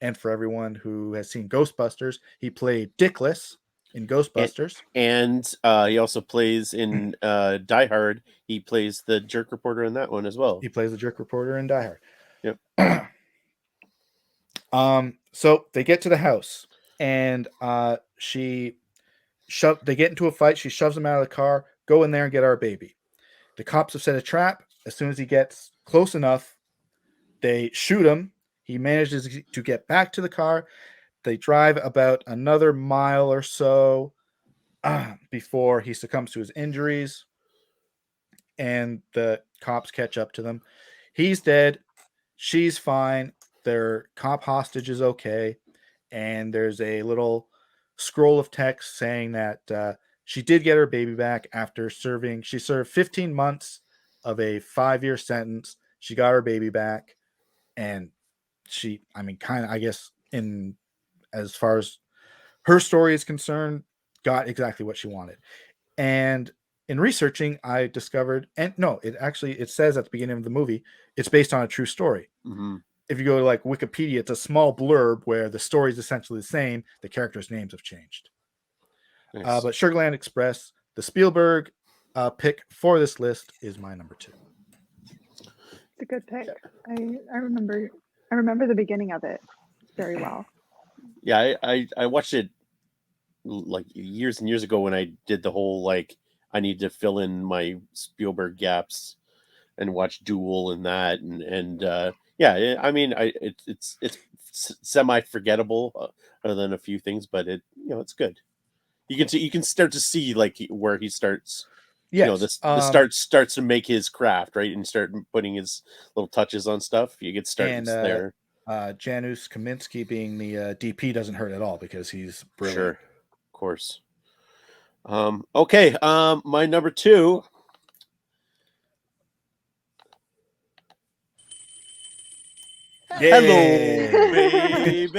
And for everyone who has seen Ghostbusters, he played Dickless in Ghostbusters. And he also plays in Die Hard. He plays the jerk reporter in that one as well. He plays the jerk reporter in Die Yep. Hard. So they get to the house, and they get into a fight. She shoves him out of the car. Go in there and get our baby. The cops have set a trap. As soon as he gets close enough, they shoot him. He manages to get back to the car. They drive about another mile or so before he succumbs to his injuries, and the cops catch up to them. He's dead. She's fine. Their cop hostage is okay. And there's a little scroll of text saying that she did get her baby back after she served 15 months of a 5-year sentence. She got her baby back, and she, I mean, kind of, I guess, in as far as her story is concerned, got exactly what she wanted. And in researching, I discovered, and no, it says at the beginning of the movie, it's based on a true story. Mm-hmm. If you go to like Wikipedia, it's a small blurb where the story is essentially the same. The characters' names have changed. Nice. But Sugarland Express, the Spielberg pick for this list, is my number 2. It's a good pick. I remember the beginning of it very well. Yeah, I watched it like years and years ago when I did the whole like I need to fill in my Spielberg gaps and watch Duel and that and yeah, I mean it's semi forgettable other than a few things, but it's good. You can start to see like where he starts. Yes, the starts to make his craft, right, and start putting his little touches on stuff. You get started there. Janusz Kaminski being the DP doesn't hurt at all because he's brilliant. Sure, of course. Okay, my number 2. Yay. Hello, baby.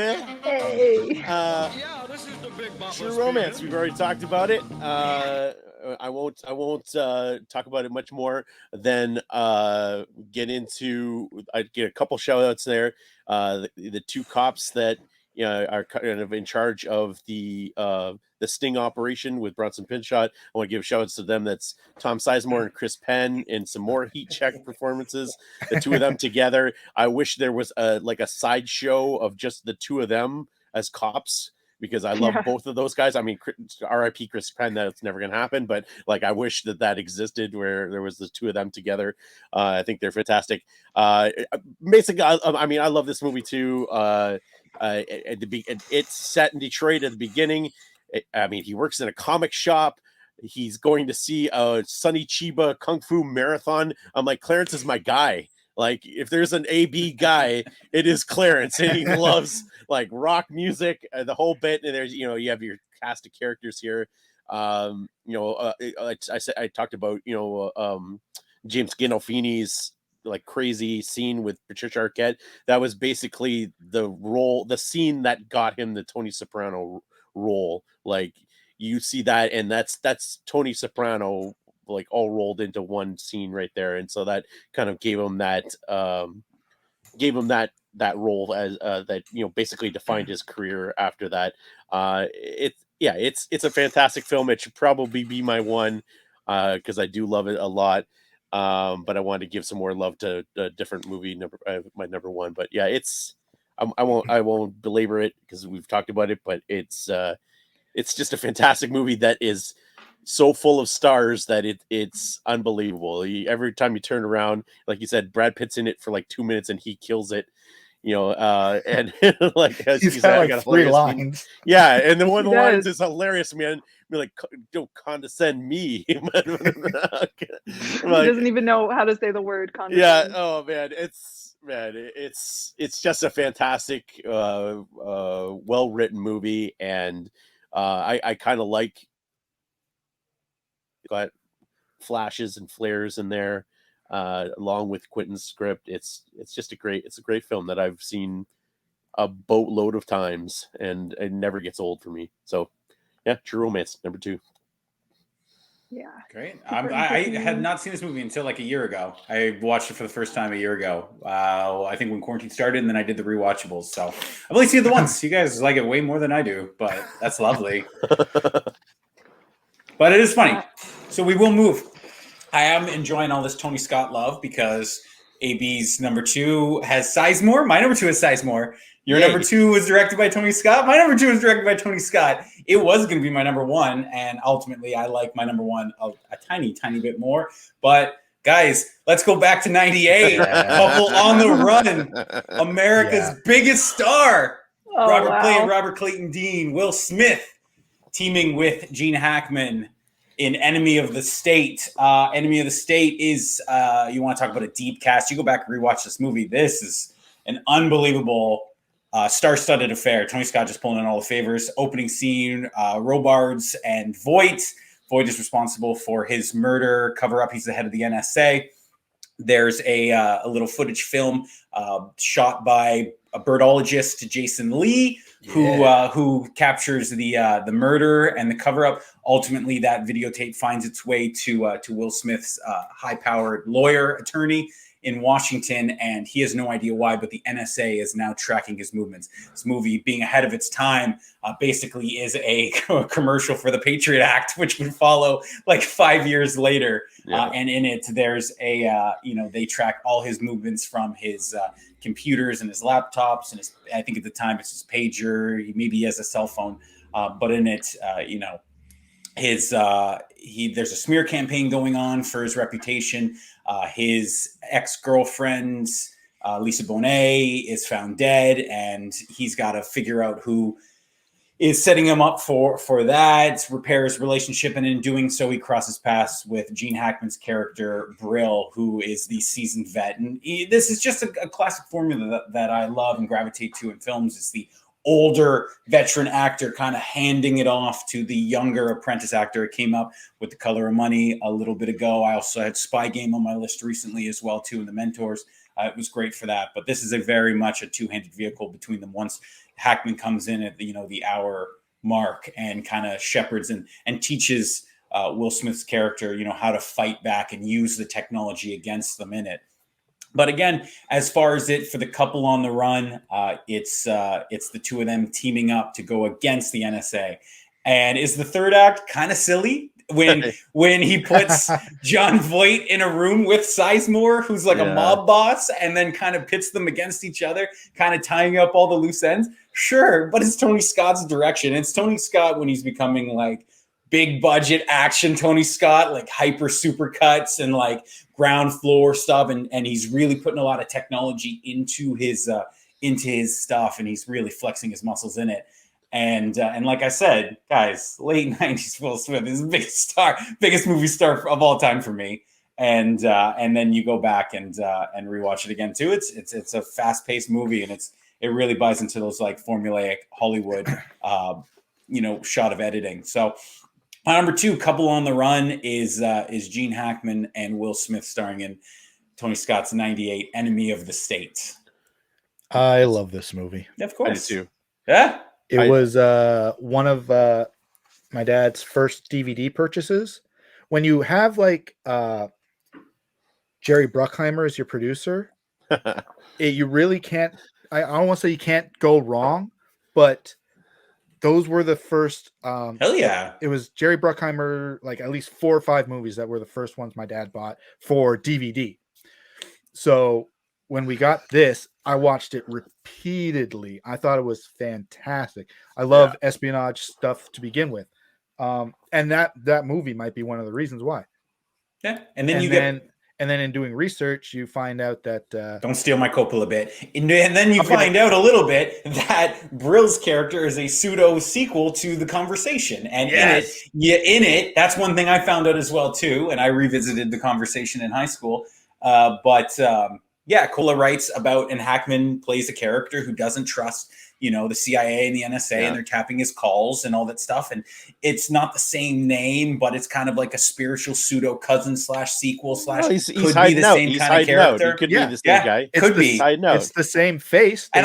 Hey. Yeah, this is the big bopper True Romance. We've already talked about it. I won't talk about it much more than get into. I get a couple shout outs there. The 2 cops that are kind of in charge of the sting operation with Bronson Pinchot. I want to give shout outs to them. That's Tom Sizemore and Chris Penn, and some more heat check performances. The 2 of them together. I wish there was a sideshow of just the 2 of them as cops, because I love both of those guys. I mean, R.I.P. Chris Penn, that's never going to happen, but like I wish that existed where there was the 2 of them together. I think they're fantastic. Basically, I mean, I love this movie too. It's set in Detroit at the beginning. I mean, he works in a comic shop. He's going to see a Sonny Chiba Kung Fu marathon. I'm like, Clarence is my guy. Like, if there's an AB guy, it is Clarence, and he loves like rock music, the whole bit. And there's, you have your cast of characters here. I talked about, James Gandolfini's like crazy scene with Patricia Arquette. That was basically the scene that got him the Tony Soprano role. Like, you see that, and that's Tony Soprano like all rolled into one scene right there, and so that kind of gave him that role as that basically defined his career after that. It's a fantastic film. It should probably be my one because I do love it a lot. But I wanted to give some more love to a different movie, my number 1. But yeah, I won't belabor it because we've talked about it, but it's just a fantastic movie that is so full of stars that it's unbelievable. Every time you turn around, like you said, Brad Pitt's in it for like 2 minutes and he kills it. And like he's got like 3 lines. Yeah, and the one of the lines is hilarious, man. Be like, don't condescend me. He doesn't even know how to say the word condescend. Yeah. Oh man, it's just a fantastic, well written movie, and I kind of like got flashes and flares in there. Along with Quentin's script, it's a great film that I've seen a boatload of times, and it never gets old for me. So, yeah, True Romance, number 2. Yeah, great. I had not seen this movie until like a year ago. I watched it for the first time a year ago. I think when quarantine started, and then I did the rewatchables. So I've only seen it the once. You guys like it way more than I do, but that's lovely. But it is funny. So we will move. I am enjoying all this Tony Scott love because AB's number 2 has Sizemore. My number 2 is Sizemore. Your number 2 was directed by Tony Scott. My number 2 was directed by Tony Scott. It was going to be my number 1, and ultimately I like my number 1 a tiny, tiny bit more. But guys, let's go back to 98. Couple on the Run. America's biggest star. Robert Clayton Dean, Will Smith, teaming with Gene Hackman in Enemy of the State. Enemy of the State is, you want to talk about a deep cast. You go back and rewatch this movie. This is an unbelievable star-studded affair. Tony Scott just pulling in all the favors. Opening scene, Robards and Voight. Voight is responsible for his murder cover-up. He's the head of the NSA. There's a little footage film shot by a birdologist, Jason Lee, who captures the murder and the cover up. Ultimately, that videotape finds its way to Will Smith's high-powered lawyer attorney in Washington, and he has no idea why, but the NSA is now tracking his movements. This movie, being ahead of its time, basically is a commercial for the Patriot Act, which would follow like 5 years later. And in it, there's they track all his movements from his computers and his laptops, and I think at the time it's his pager. Maybe he has a cell phone, but in it, there's a smear campaign going on for his reputation. His ex-girlfriend, Lisa Bonet, is found dead, and he's got to figure out who is setting him up for that, repair his relationship, and in doing so, he crosses paths with Gene Hackman's character, Brill, who is the seasoned vet. And this is just a classic formula that I love and gravitate to in films. Is the older veteran actor kind of handing it off to the younger apprentice actor. It came up with The Color of Money a little bit ago. I also had Spy Game on my list recently as well, too, and The Mentors. It was great for that. But this is very much a two-handed vehicle between them. Once Hackman comes in at the hour mark and kind of shepherds and teaches Will Smith's character, how to fight back and use the technology against them in it. But again, as far as it for the couple on the run, it's the two of them teaming up to go against the NSA. And is the third act kind of silly when he puts John Voight in a room with Sizemore, who's like a mob boss, and then kind of pits them against each other, kind of tying up all the loose ends? Sure, but it's Tony Scott's direction. It's Tony Scott when he's becoming like big budget action Tony Scott, like hyper super cuts and like ground floor stuff. And he's really putting a lot of technology into his stuff, and he's really flexing his muscles in it. And like I said, guys, late 90s Will Smith is the biggest movie star of all time for me. And then you go back and rewatch it again too. It's a fast paced movie, and it really buys into those like formulaic Hollywood, shot of editing. So number 2, Couple on the Run is Gene Hackman and Will Smith starring in Tony Scott's 98 Enemy of the State. I love this movie. Of course. I do too. Yeah. It was one of my dad's first DVD purchases. When you have like Jerry Bruckheimer as your producer, you really can't. I don't want to say you can't go wrong, but those were the first. Hell yeah! It was Jerry Bruckheimer, like at least 4 or 5 movies that were the first ones my dad bought for DVD. So when we got this, I watched it repeatedly. I thought it was fantastic. I love espionage stuff to begin with. And that movie might be one of the reasons why. Yeah. And then in doing research, you find out that don't steal my Coppola bit. And then you find out a little bit that Brill's character is a pseudo sequel to The Conversation. And in it, that's one thing I found out as well too. And I revisited The Conversation in high school. Coppola writes about, and Hackman plays a character who doesn't trust, the CIA and the NSA, and they're tapping his calls and all that stuff. And it's not the same name, but it's kind of like a spiritual pseudo cousin / sequel / could be the same kind of character. He could be the same guy. Could be. It's the same face. They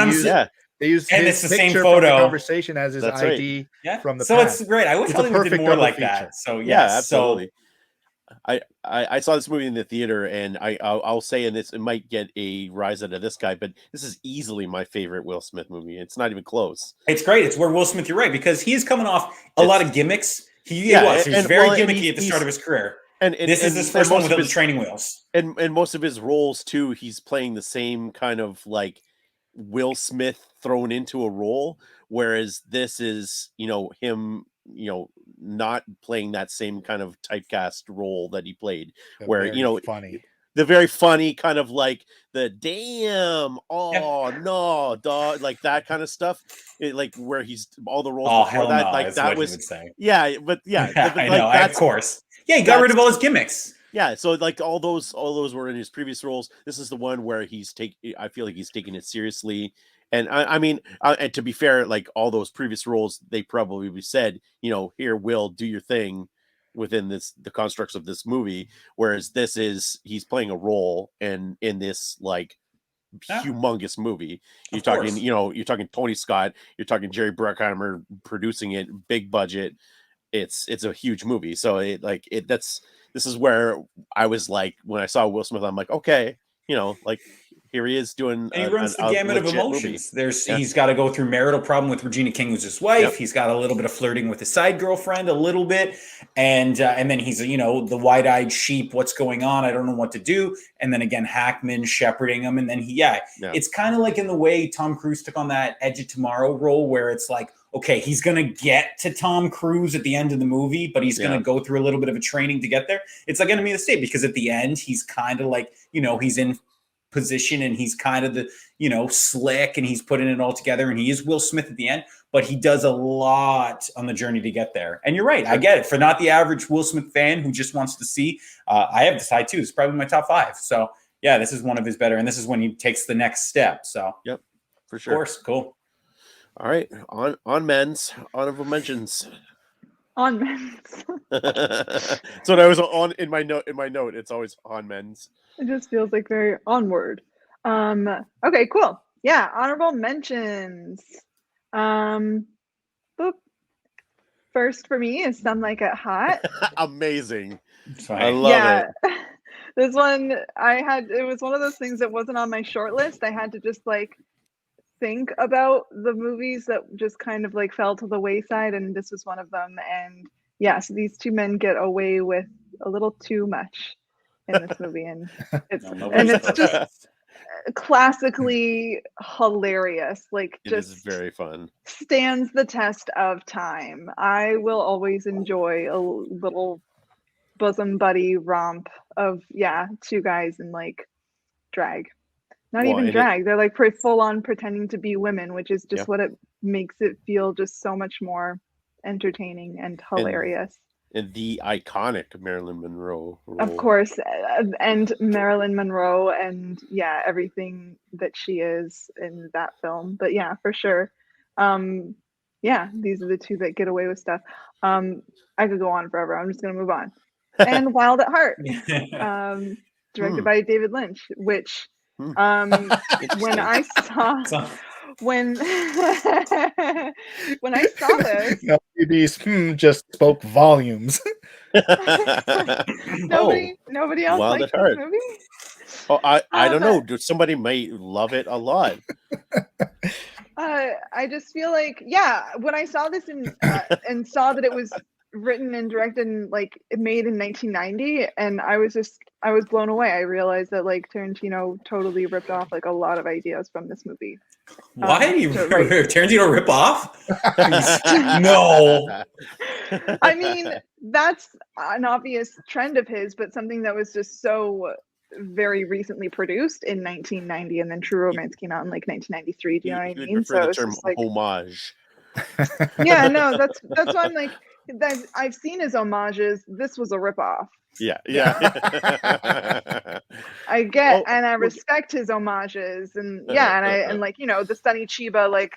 use and his it's the same picture photo. From The Conversation as his ID from the so past. It's great. I wish Hollywood did more like that. So absolutely. I saw this movie in the theater, and I'll say in this, it might get a rise out of this guy, but this is easily my favorite Will Smith movie. It's not even close. It's great. It's where Will Smith, you're right, because he is coming off a lot of gimmicks. He was very gimmicky at the start of his career. And this is his first one without the training wheels. And most of his roles too, he's playing the same kind of like Will Smith thrown into a role, whereas this is, him, not playing that same kind of typecast role that he played, where funny. The very funny kind of like the damn, no, dog, like that kind of stuff. Like where he's all the roles before that, like that was, but I know, of course, he got rid of all his gimmicks. Yeah, so like all those were in his previous roles. This is the one where I feel like he's taking it seriously. And I mean, and to be fair, like all those previous roles, they probably said, here, Will, do your thing. within the constructs of this movie, whereas he's playing a role in this like humongous movie. You're talking, you're talking Tony Scott, you're talking Jerry Bruckheimer producing it, big budget. It's a huge movie. So this is where I was like, when I saw Will Smith, I'm like, okay, like here he is doing. And he runs the gamut of emotions. He's got to go through marital problem with Regina King, who's his wife. Yep. He's got a little bit of flirting with his side girlfriend, a little bit, and then he's the wide-eyed sheep. What's going on? I don't know what to do. And then again, Hackman shepherding him, and then it's kind of like in the way Tom Cruise took on that Edge of Tomorrow role, where it's like, okay, he's gonna get to Tom Cruise at the end of the movie, but he's gonna go through a little bit of a training to get there. It's like Enemy of the State, because at the end, he's kind of like, he's in position and he's kind of the slick and he's putting it all together, and he is Will Smith at the end, but he does a lot on the journey to get there. And you're right, I get it. For not the average Will Smith fan who just wants to see, I have this high too. It's probably my top 5. So yeah, this is one of his better, and this is when he takes the next step. So yep, for sure. Of course, cool. All right, on men's honorable mentions. On men's. So that was on in my note. It's always on men's. It just feels like very onward. Okay, cool. Yeah, honorable mentions. Boop. First for me is Some Like It Hot. Amazing. I love it. This one it was one of those things that wasn't on my short list. I had to just think about the movies that just kind of fell to the wayside, and this was one of them. And so these two men get away with a little too much in this movie, and it's just classically hilarious. It is very fun. Stands the test of time. I will always enjoy a little bosom buddy romp of two guys in drag. Not even drag. They're full on pretending to be women, which is just what it makes it feel just so much more entertaining and hilarious. And the iconic Marilyn Monroe role. Of course, and Marilyn Monroe, and everything that she is in that film. But for sure, these are the two that get away with stuff. I could go on forever. I'm just gonna move on. And Wild at Heart, directed by David Lynch, which. When I saw this, these just spoke volumes. Nobody else likes this movie. Oh, I don't know. Somebody might love it a lot. I just feel when I saw this and saw that it was written and directed and made in 1990, and I was blown away. I realized that Tarantino totally ripped off a lot of ideas from this movie. Why did Tarantino rip off? No. I mean, that's an obvious trend of his, but something that was just so very recently produced in 1990, and then True Romance came out in 1993. Do you know what I mean? So the term homage. Yeah, no, that's why I'm that I've seen his homages. This was a ripoff. Yeah. I get and I respect his homages, and the Sonny Chiba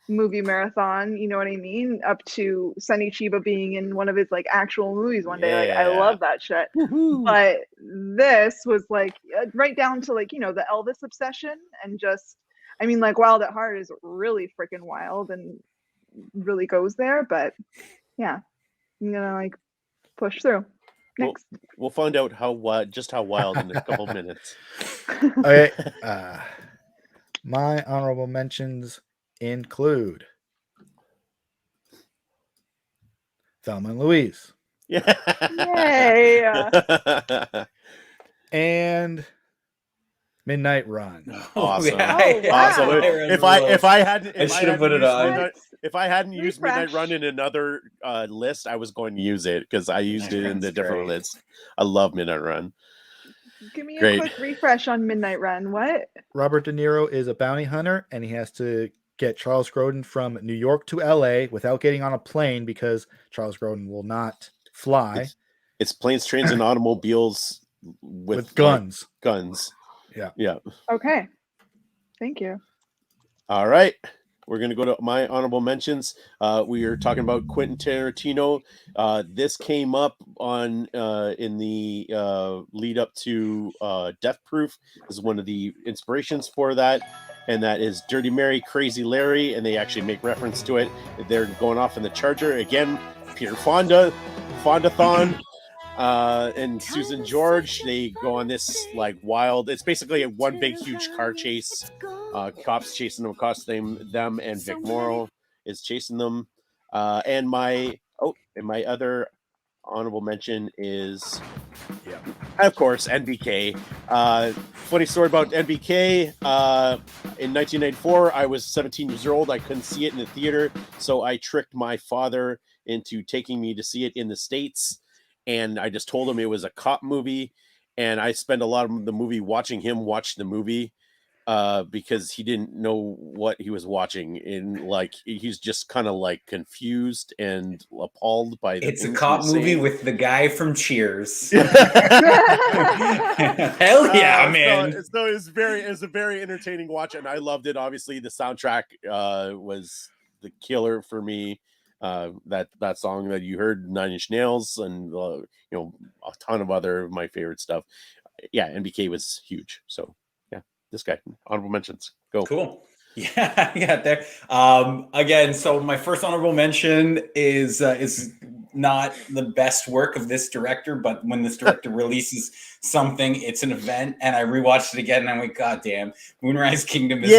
movie marathon. You know what I mean? Up to Sonny Chiba being in one of his actual movies one day. I love that shit. But this was right down to the Elvis obsession, and just Wild at Heart is really freaking wild and really goes there, but I'm gonna push through. Next, we'll find out how wild in a couple minutes. Okay, my honorable mentions include Thelma and Louise. Yay! And Midnight Run. Awesome. Wow. Awesome. If I hadn't used Refresh. Midnight Run in another list, I was going to use it because I used it in the different list. I love Midnight Run. Give me a quick refresh on Midnight Run. What? Robert De Niro is a bounty hunter, and he has to get Charles Grodin from New York to LA without getting on a plane because Charles Grodin will not fly. It's planes, trains, and automobiles with guns. Guns. Yeah. Okay. Thank you. All right. we're going to go to my honorable mentions. We are talking about Quentin Tarantino. This came up on in the lead up to Death Proof. This is one of the inspirations for that. And that is Dirty Mary, Crazy Larry. And they actually make reference to it. They're going off in the Charger. Again, Peter Fonda, Fondathon. And Susan George, they go on this like wild, it's basically a one big huge car chase. Cops chasing them across them and Vic Morrow is chasing them. And my other honorable mention is of course NBK. Funny story about NBK. In 1994 I was 17 years old. I couldn't see it in the theater, so I tricked my father into taking me to see it in the States. And I just told him it was a cop movie, and I spent a lot of the movie watching him watch the movie because he didn't know what he was watching. And like he's just kind of like confused and appalled by the It's a things cop he was movie saying. with the guy from Cheers. Hell yeah, man! So it was a very entertaining watch, and I loved it. Obviously, the soundtrack was the killer for me. That song that you heard, 9 Inch Nails, and a ton of other of my favorite stuff. Yeah, NBK was huge. So yeah, this guy, honorable mentions. Go. Cool. Yeah, there. Again, so my first honorable mention is not the best work of this director, but when this director releases something, it's an event. And I rewatched it again, and I went, "God damn, Moonrise Kingdom is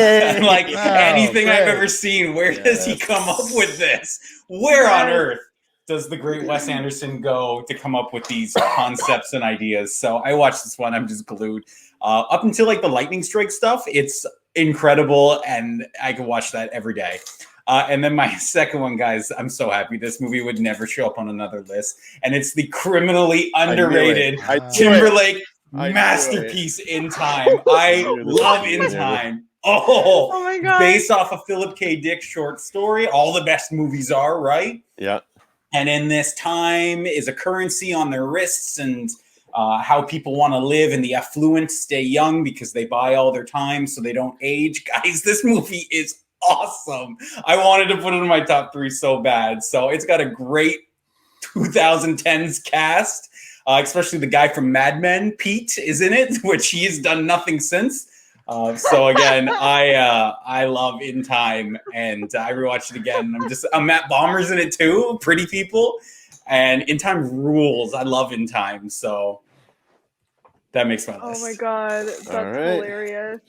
like anything I've ever seen. Where does he come up with this? Where on earth does the great Wes Anderson go to come up with these concepts and ideas?" So I watched this one. I'm just glued. Up until like the lightning strike stuff, it's incredible, and I could watch that every day. And then my second one, guys, I'm so happy this movie would never show up on another list, and it's the criminally underrated Timberlake masterpiece In Time. I love In Time. Oh my God. Based off a Philip K. Dick short story. All the best movies are, right? Yeah. And in this, time is a currency on their wrists, and how people want to live, and the affluent stay young because they buy all their time so they don't age. Guys, this movie is awesome. I wanted to put it in my top 3 so bad. So it's got a great 2010s cast, especially the guy from Mad Men, Pete, is in it, which he has done nothing since. So again, I love In Time, and I rewatched it again. Matt Bomer's in it too, Pretty People, and In Time rules. I love In Time, so that makes my list. Oh my God, that's hilarious.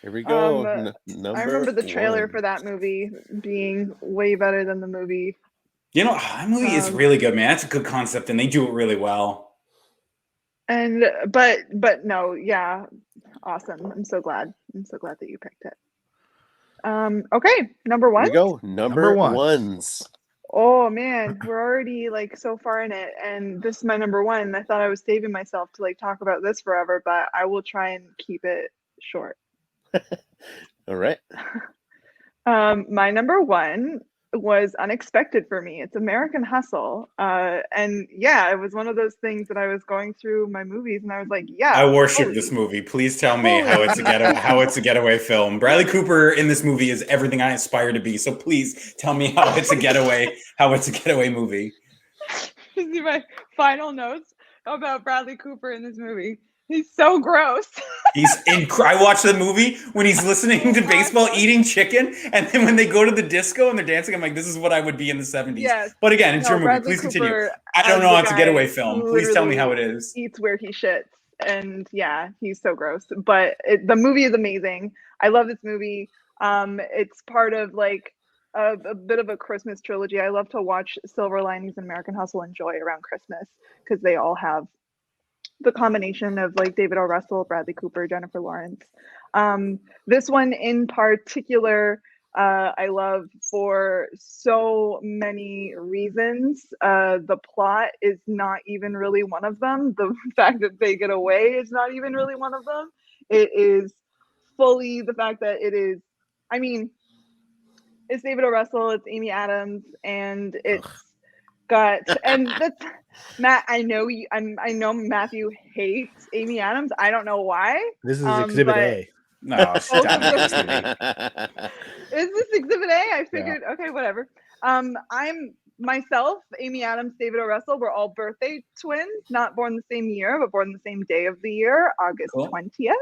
Here we go. I remember the trailer for that movie being way better than the movie. You know, that movie is really good, man. That's a good concept, and they do it really well. And but no, yeah, awesome. I'm so glad that you picked it. Okay, number 1. Here we go. Number ones. Oh man, we're already like so far in it, and this is my number 1. I thought I was saving myself to like talk about this forever, but I will try and keep it short. All right. My number 1 was unexpected for me. It's American Hustle. And yeah, it was one of those things that I was going through my movies and I was like, yeah. I worship this movie. Please tell me how it's a getaway film. Bradley Cooper in this movie is everything I aspire to be. So please tell me how it's a getaway movie. These are my final notes about Bradley Cooper in this movie. He's so gross. I watched the movie when he's listening to baseball, eating chicken, and then when they go to the disco and they're dancing, I'm like, this is what I would be in the 70s. Yes. But again, it's your movie. Bradley Please Cooper, continue. I don't know how it's a getaway film. Please tell me how it is. Eats where he shits. And yeah, he's so gross. But the movie is amazing. I love this movie. It's part of like a bit of a Christmas trilogy. I love to watch Silver Linings and American Hustle and Joy around Christmas because they all have the combination of like David O. Russell, Bradley Cooper, Jennifer Lawrence. This one in particular, I love for so many reasons. The plot is not even really one of them. The fact that they get away is not even really one of them. It is fully the fact that it is, I mean, it's David O. Russell, it's Amy Adams, and it's and that's Matt. I know Matthew hates Amy Adams. I don't know why. This is Exhibit A. No, stop of it. them. Is this Exhibit A? I figured, okay, whatever. I'm myself, Amy Adams, David O. Russell, we're all birthday twins, not born the same year, but born the same day of the year, August Cool. 20th.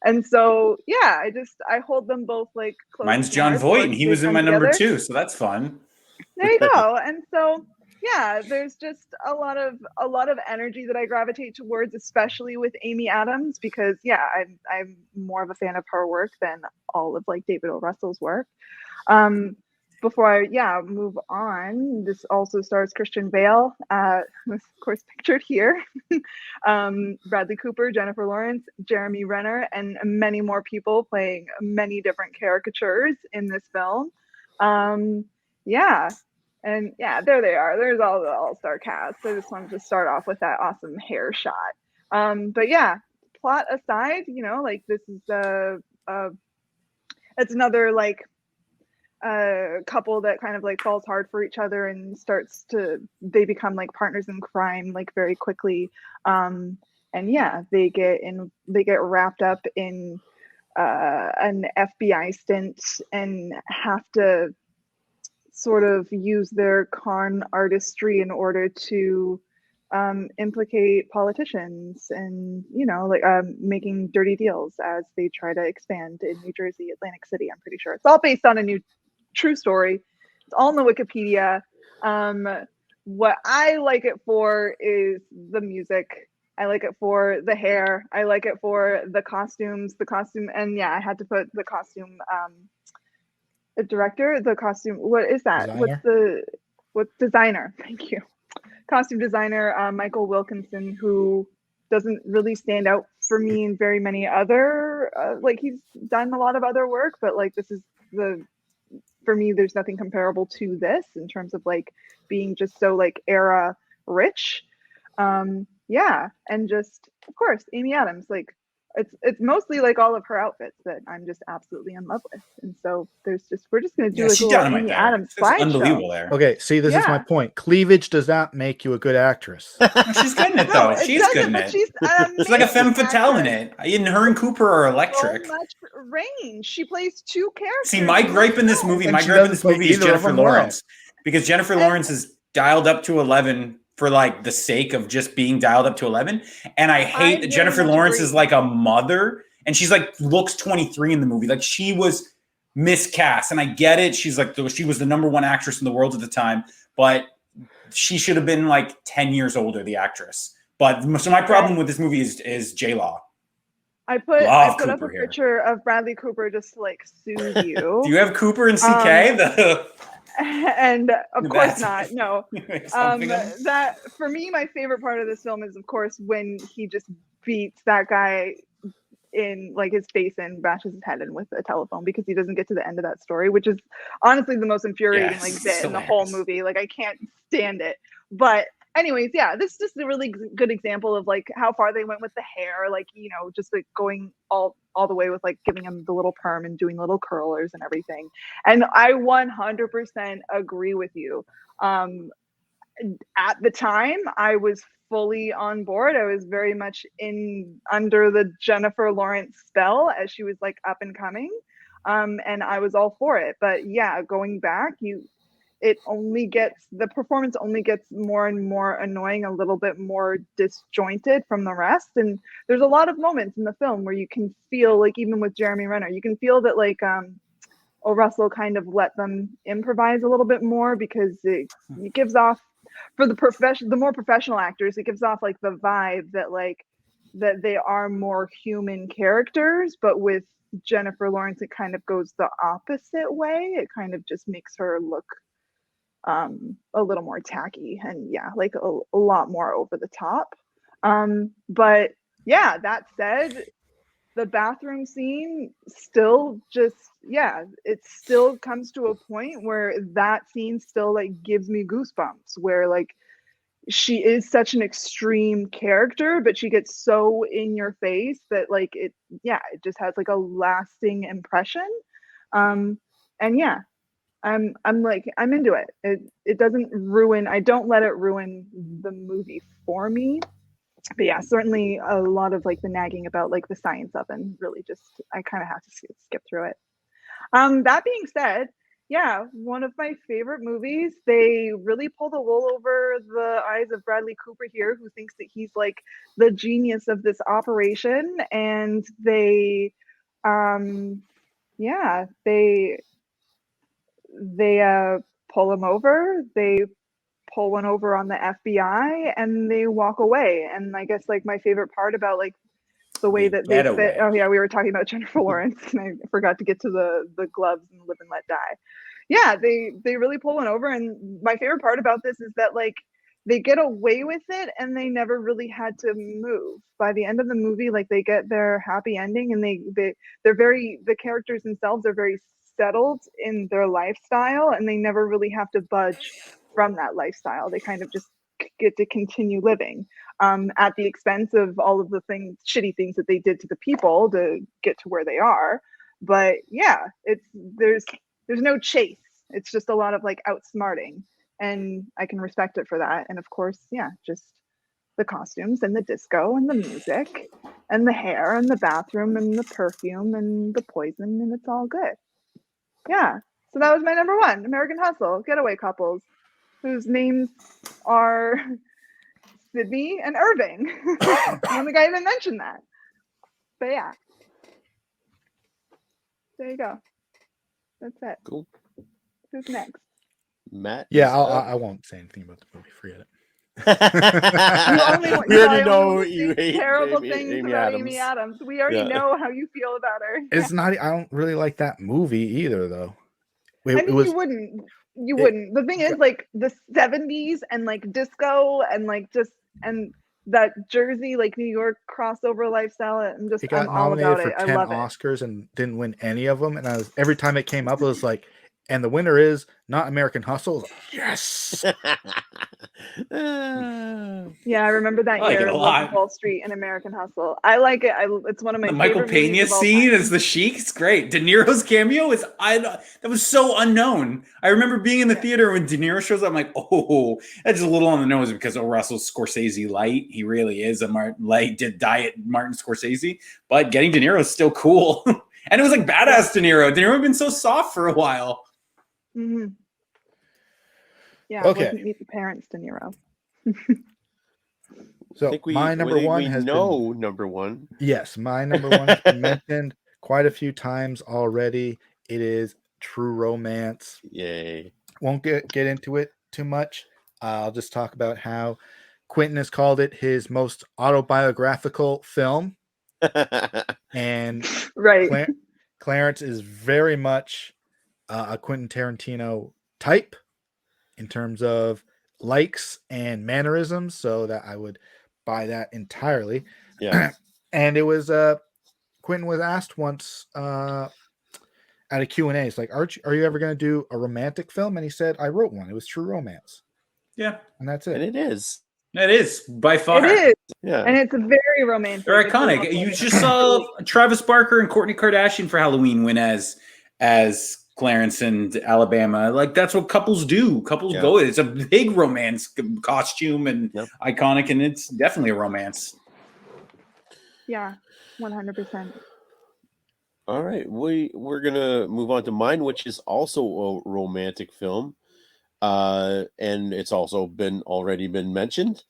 And so, yeah, I hold them both like close. Mine's to John heart, Voight, like, and he they was in come my number together. 2, so that's fun. There you go. And so, yeah, there's just a lot of energy that I gravitate towards, especially with Amy Adams, because yeah, I'm more of a fan of her work than all of like David O. Russell's work. Before I move on, this also stars Christian Bale, who's of course pictured here, Bradley Cooper, Jennifer Lawrence, Jeremy Renner, and many more people playing many different caricatures in this film. And yeah, there they are. There's all the all-star cast. I just wanted to start off with that awesome hair shot. But yeah, plot aside, like this is it's another like couple that kind of like falls hard for each other and they become like partners in crime like very quickly. And yeah, they get wrapped up in an FBI stint and have to sort of use their con artistry in order to implicate politicians and making dirty deals as they try to expand in New Jersey, Atlantic City. I'm pretty sure it's all based on a true story. It's all in the Wikipedia. What I like it for is the music. I like it for the hair. I like it for the costumes, and yeah, I had to put the costume director, the costume, what is that? Designer? What's designer? Thank you. Costume designer, Michael Wilkinson, who doesn't really stand out for me in very many other, like he's done a lot of other work, but like this is for me, there's nothing comparable to this in terms of like being just so like era rich. Yeah. And just, of course, Amy Adams, like it's mostly like all of her outfits that I'm just absolutely in love with. And so we're just going to do like a little Amy Adams slideshow. Unbelievable there. Okay, see, this is my point. Cleavage does not make you a good actress. She's good in it, though. She's good in it. She's like a femme fatale in it. Her and Cooper are electric. So much range. She plays two characters. See, my gripe in this movie is Jennifer Lawrence. Because Jennifer Lawrence is dialed up to 11 for like the sake of just being dialed up to 11. And I hate that Jennifer Lawrence is like a mother and she's like looks 23 in the movie. Like she was miscast. And I get it. She was the number one actress in the world at the time, but she should have been like 10 years older, the actress. But so my problem with this movie is J-Law. I put up a picture of Bradley Cooper just to like soothe you. Do you have Cooper and CK? And of course not. No. That for me, my favorite part of this film is, of course, when he just beats that guy in like his face and bashes his head in with a telephone because he doesn't get to the end of that story, which is honestly the most infuriating bit in the whole movie. Like I can't stand it. But anyways, yeah, this is just a really good example of like how far they went with the hair, like, just like going all the way with like giving him the little perm and doing little curlers and everything. And I 100% agree with you. At the time, I was fully on board. I was very much under the Jennifer Lawrence spell as she was like up and coming. And I was all for it. But yeah, going back, the performance only gets more and more annoying, a little bit more disjointed from the rest. And there's a lot of moments in the film where you can feel like, even with Jeremy Renner, you can feel that like Russell kind of let them improvise a little bit more because it gives off, for the more professional actors, it gives off like the vibe that they are more human characters. But with Jennifer Lawrence, it kind of goes the opposite way. It kind of just makes her look a little more tacky and like a lot more over the top. But yeah, that said, the bathroom scene still it still comes to a point where that scene still like gives me goosebumps, where like she is such an extreme character, but she gets so in your face that like it just has like a lasting impression. And yeah, I'm into it. It doesn't ruin. I don't let it ruin the movie for me. But yeah, certainly a lot of like the nagging about like the science oven really just I kind of have to skip through it. That being said, yeah, one of my favorite movies. They really pull the wool over the eyes of Bradley Cooper here, who thinks that he's like the genius of this operation, and yeah, they pull him over. They pull one over on the FBI, and they walk away. And I guess like my favorite part about like the way that they fit. Getaway. Oh yeah, we were talking about Jennifer Lawrence, and I forgot to get to the gloves and Live and Let Die. Yeah, they really pull one over, and my favorite part about this is that like they get away with it, and they never really had to move. By the end of the movie, like they get their happy ending, and they're very the characters themselves are very settled in their lifestyle, and they never really have to budge from that lifestyle. They kind of just get to continue living at the expense of all of the shitty things that they did to the people to get to where they are. But yeah, there's no chase. It's just a lot of like outsmarting, and I can respect it for that. And of course, yeah, just the costumes and the disco and the music and the hair and the bathroom and the perfume and the poison, and it's all good. Yeah. So that was my number one, American Hustle, Getaway Couples, whose names are Sydney and Irving. I don't think I even mentioned that. But yeah. There you go. That's it. Cool. Who's next? Matt? Yeah, I won't say anything about the movie. Forget it. We already know you hate terrible Amy, things Amy about Adams. Amy Adams. We already know how you feel about her. It's not. I don't really like that movie either, though. I mean, you wouldn't. You wouldn't. The thing is, like the 70s and like disco and like just and that Jersey, like New York crossover lifestyle. And just It got I'm all nominated about for it. I 10 love Oscars and didn't win any of them. And every time it came up, it was like, and the winner is not American Hustle. Yes. Yeah, I remember that I like year. it a Of lot. Wall Street and American Hustle. I like it. It's one of my The Michael favorite movies Pena of all scene time. as the Sheik. It's great. De Niro's cameo is that was so unknown. I remember being in the theater when De Niro shows up. I'm like, oh, that's a little on the nose because Russell's Scorsese light. He really is a diet Martin Scorsese. But getting De Niro is still cool, and it was like badass De Niro. De Niro had been so soft for a while. Mm-hmm. Yeah, Okay. it wasn't Meet the Parents, De Niro. So I think my number one has been number one. Yes, my number one has been mentioned quite a few times already. It is True Romance. Yay. Won't get into it too much. I'll just talk about how Quentin has called it his most autobiographical film. And right. Clarence is very much a Quentin Tarantino type in terms of likes and mannerisms, so that I would buy that entirely. Yeah. And it was Quentin was asked once at a Q&A, it's like, are you ever going to do a romantic film? And he said, I wrote one. It was True Romance. Yeah. And that's it. And it is. It is by far. It is. Yeah. And it's very romantic. They're iconic. You just saw Travis Barker and Kourtney Kardashian for Halloween win as Clarence and Alabama. Like that's what couples do. Couples go. It's a big romance costume and iconic, and it's definitely a romance. Yeah, 100%. All right, we're gonna move on to mine, which is also a romantic film, and it's also already been mentioned,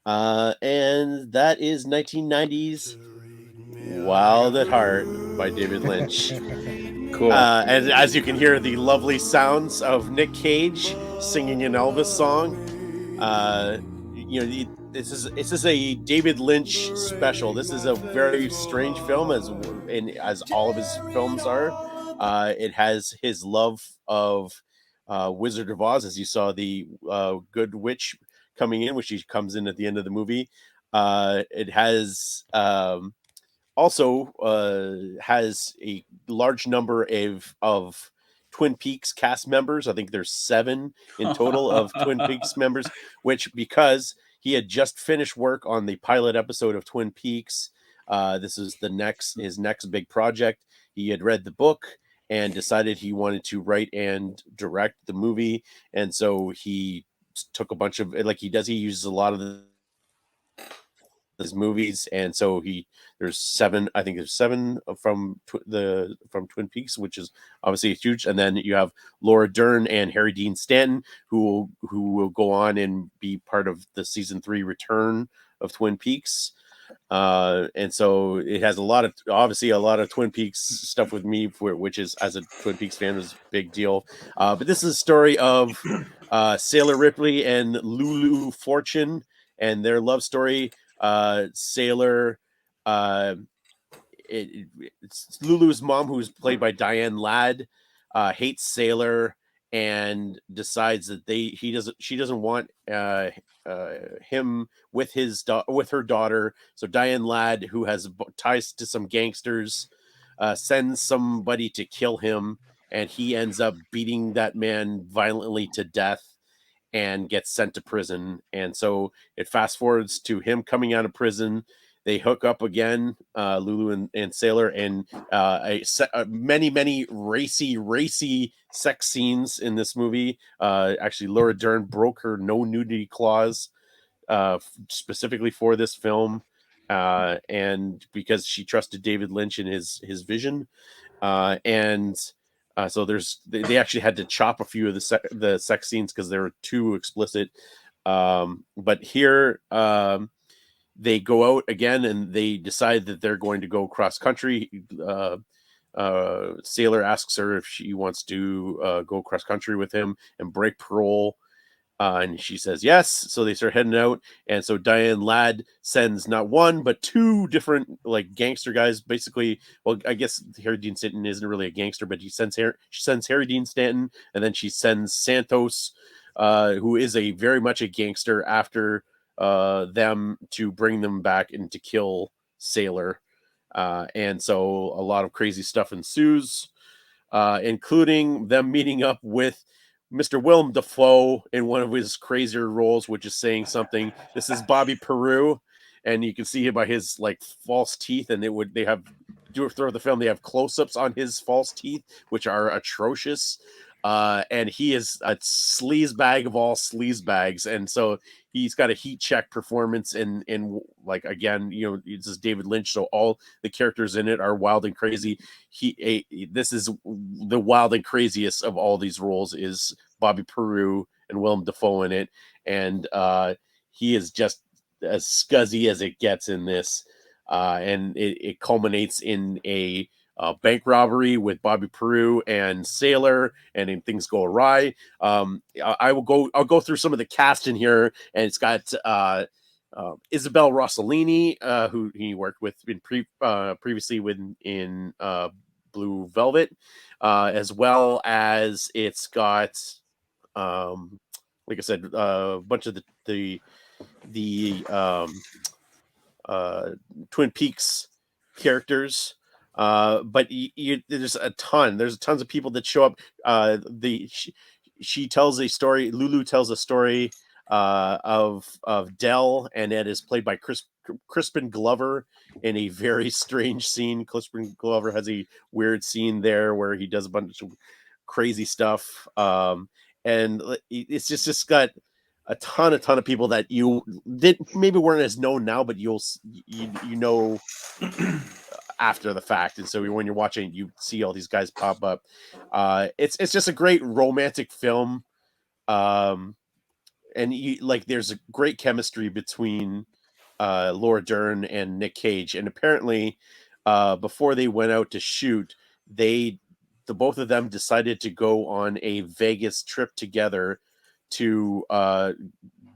and that is 1990's Wild at Heart by David Lynch. Cool. And as you can hear, the lovely sounds of Nick Cage singing an Elvis song. This is a David Lynch special. This is a very strange film, as all of his films are. It has his love of Wizard of Oz, as you saw the Good Witch coming in, which she comes in at the end of the movie. It has also has a large number of Twin Peaks cast members. I think there's 7 in total of Twin Peaks members, which because he had just finished work on the pilot episode of Twin Peaks. This is his next big project. He had read the book and decided he wanted to write and direct the movie. And so he took a bunch of, like he does, he uses a lot of the his movies, and so there's 7. I think there's 7 from Twin Peaks, which is obviously huge. And then you have Laura Dern and Harry Dean Stanton, who will go on and be part of the season 3 return of Twin Peaks. And so it has a lot of Twin Peaks stuff with me, which is, as a Twin Peaks fan, was a big deal. But this is a story of Sailor Ripley and Lulu Fortune and their love story. Sailor, it's Lulu's mom, who's played by Diane Ladd, hates Sailor and decides that she doesn't want him with with her daughter. So Diane Ladd, who has ties to some gangsters, sends somebody to kill him, and he ends up beating that man violently to death and gets sent to prison. And so it fast forwards to him coming out of prison. They hook up again, Lulu and Sailor, and many racy sex scenes in this movie. Actually, Laura Dern broke her no nudity clause specifically for this film, and because she trusted David Lynch in his vision. So they actually had to chop a few of the sex scenes because they were too explicit. But here they go out again and they decide that they're going to go cross country. Sailor asks her if she wants to go cross country with him and break parole. And she says yes. So they start heading out. And so Diane Ladd sends not one, but 2 different gangster guys. Basically, well, I guess Harry Dean Stanton isn't really a gangster, but she sends Harry Dean Stanton, and then she sends Santos, who is very much a gangster, after them to bring them back and to kill Sailor. And so a lot of crazy stuff ensues, including them meeting up with Mr. Willem Dafoe in one of his crazier roles, which is saying something. This is Bobby Peru, and you can see him by his false teeth. And throughout the film, they have close-ups on his false teeth, which are atrocious. And he is a sleaze bag of all sleaze bags, and so he's got a heat check performance. In again, this is David Lynch, so all the characters in it are wild and crazy. This is the wild and craziest of all these roles is Bobby Peru and Willem Dafoe in it, and he is just as scuzzy as it gets in this, and it culminates in a bank robbery with Bobby Peru and Sailor, and then things go awry. I'll go through some of the cast in here, and it's got Isabel Rossellini, who he worked with previously in Blue Velvet, as well as it's got like I said, a bunch of the Twin Peaks characters. But there's tons of people that show up. She tells a story. Lulu tells a story of Dell, and it is played by Crispin Glover in a very strange scene. Crispin Glover has a weird scene there where he does a bunch of crazy stuff, and it's just got a ton of people that maybe weren't as known now, but you know after the fact. And so when you're watching, you see all these guys pop up. It's just a great romantic film, and there's a great chemistry between Laura Dern and Nick Cage, and apparently before they went out to shoot, the both of them decided to go on a Vegas trip together to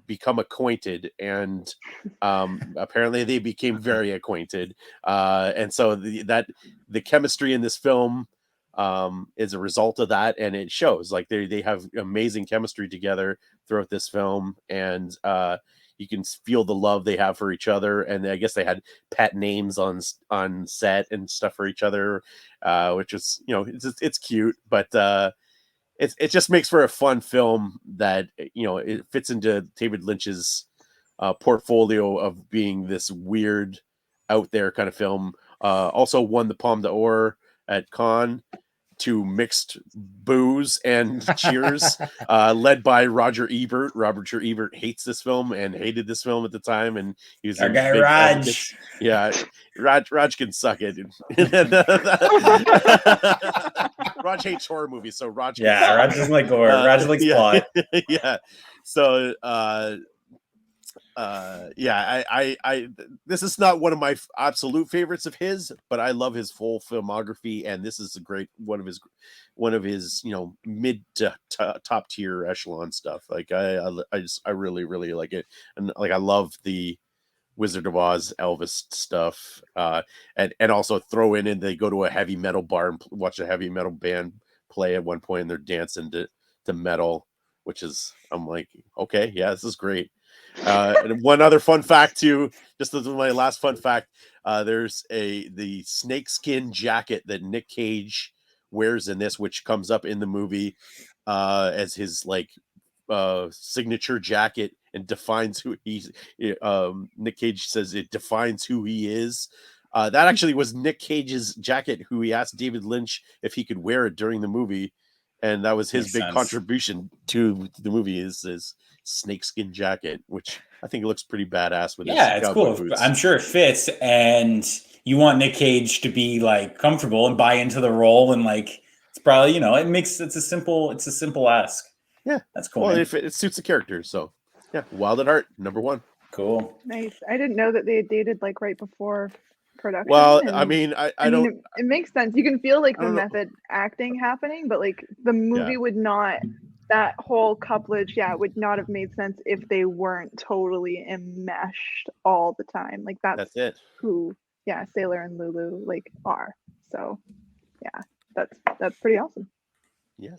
become acquainted, and apparently they became very acquainted, and so the chemistry in this film is a result of that, and it shows. They have amazing chemistry together throughout this film, and you can feel the love they have for each other. And I guess they had pet names on set and stuff for each other, which is, it's cute, but it just makes for a fun film that, it fits into David Lynch's portfolio of being this weird, out there kind of film. Also won the Palme d'Or at Cannes. to mixed booze and cheers, led by Roger Ebert. Roger Ebert hates this film and hated this film at the time, and he was Our a guy big Raj. advocate. Yeah, Raj can suck it. Raj hates horror movies, so Raj. Can Yeah, Raj doesn't like gore. Raj likes plot. Yeah. So, I this is not one of my absolute favorites of his, but I love his full filmography, and this is a great one of his mid to top tier echelon stuff. Like I really like it, and like I love the Wizard of Oz Elvis stuff, and also throw in and they go to a heavy metal bar and watch a heavy metal band play at one point, and they're dancing to metal, which is, I'm like, okay, yeah, this is great. And one other fun fact too, just as my last fun fact, there's the snakeskin jacket that Nick Cage wears in this, which comes up in the movie as his signature jacket, and defines who he's. Nick Cage says it defines who he is. That actually was Nick Cage's jacket, who he asked David Lynch if he could wear it during the movie, and that was his Makes big sense. contribution to the movie, is his snakeskin jacket, which I think looks pretty badass with his Yeah, it's cool. boots. I'm sure it fits, and you want Nick Cage to be like comfortable and buy into the role, and like it's probably it's a simple ask. Yeah, that's cool. Well, man. it suits the character, so yeah. Wild at Heart, number 1. Cool. Nice. I didn't know that they had dated like right before production. Well, and, I mean, I don't. It makes sense. You can feel like I the don't know. method acting happening, but like the movie would not. That whole couplage, would not have made sense if they weren't totally enmeshed all the time. Like that's it. who, Sailor and Lulu like are. So, that's pretty awesome. Yeah.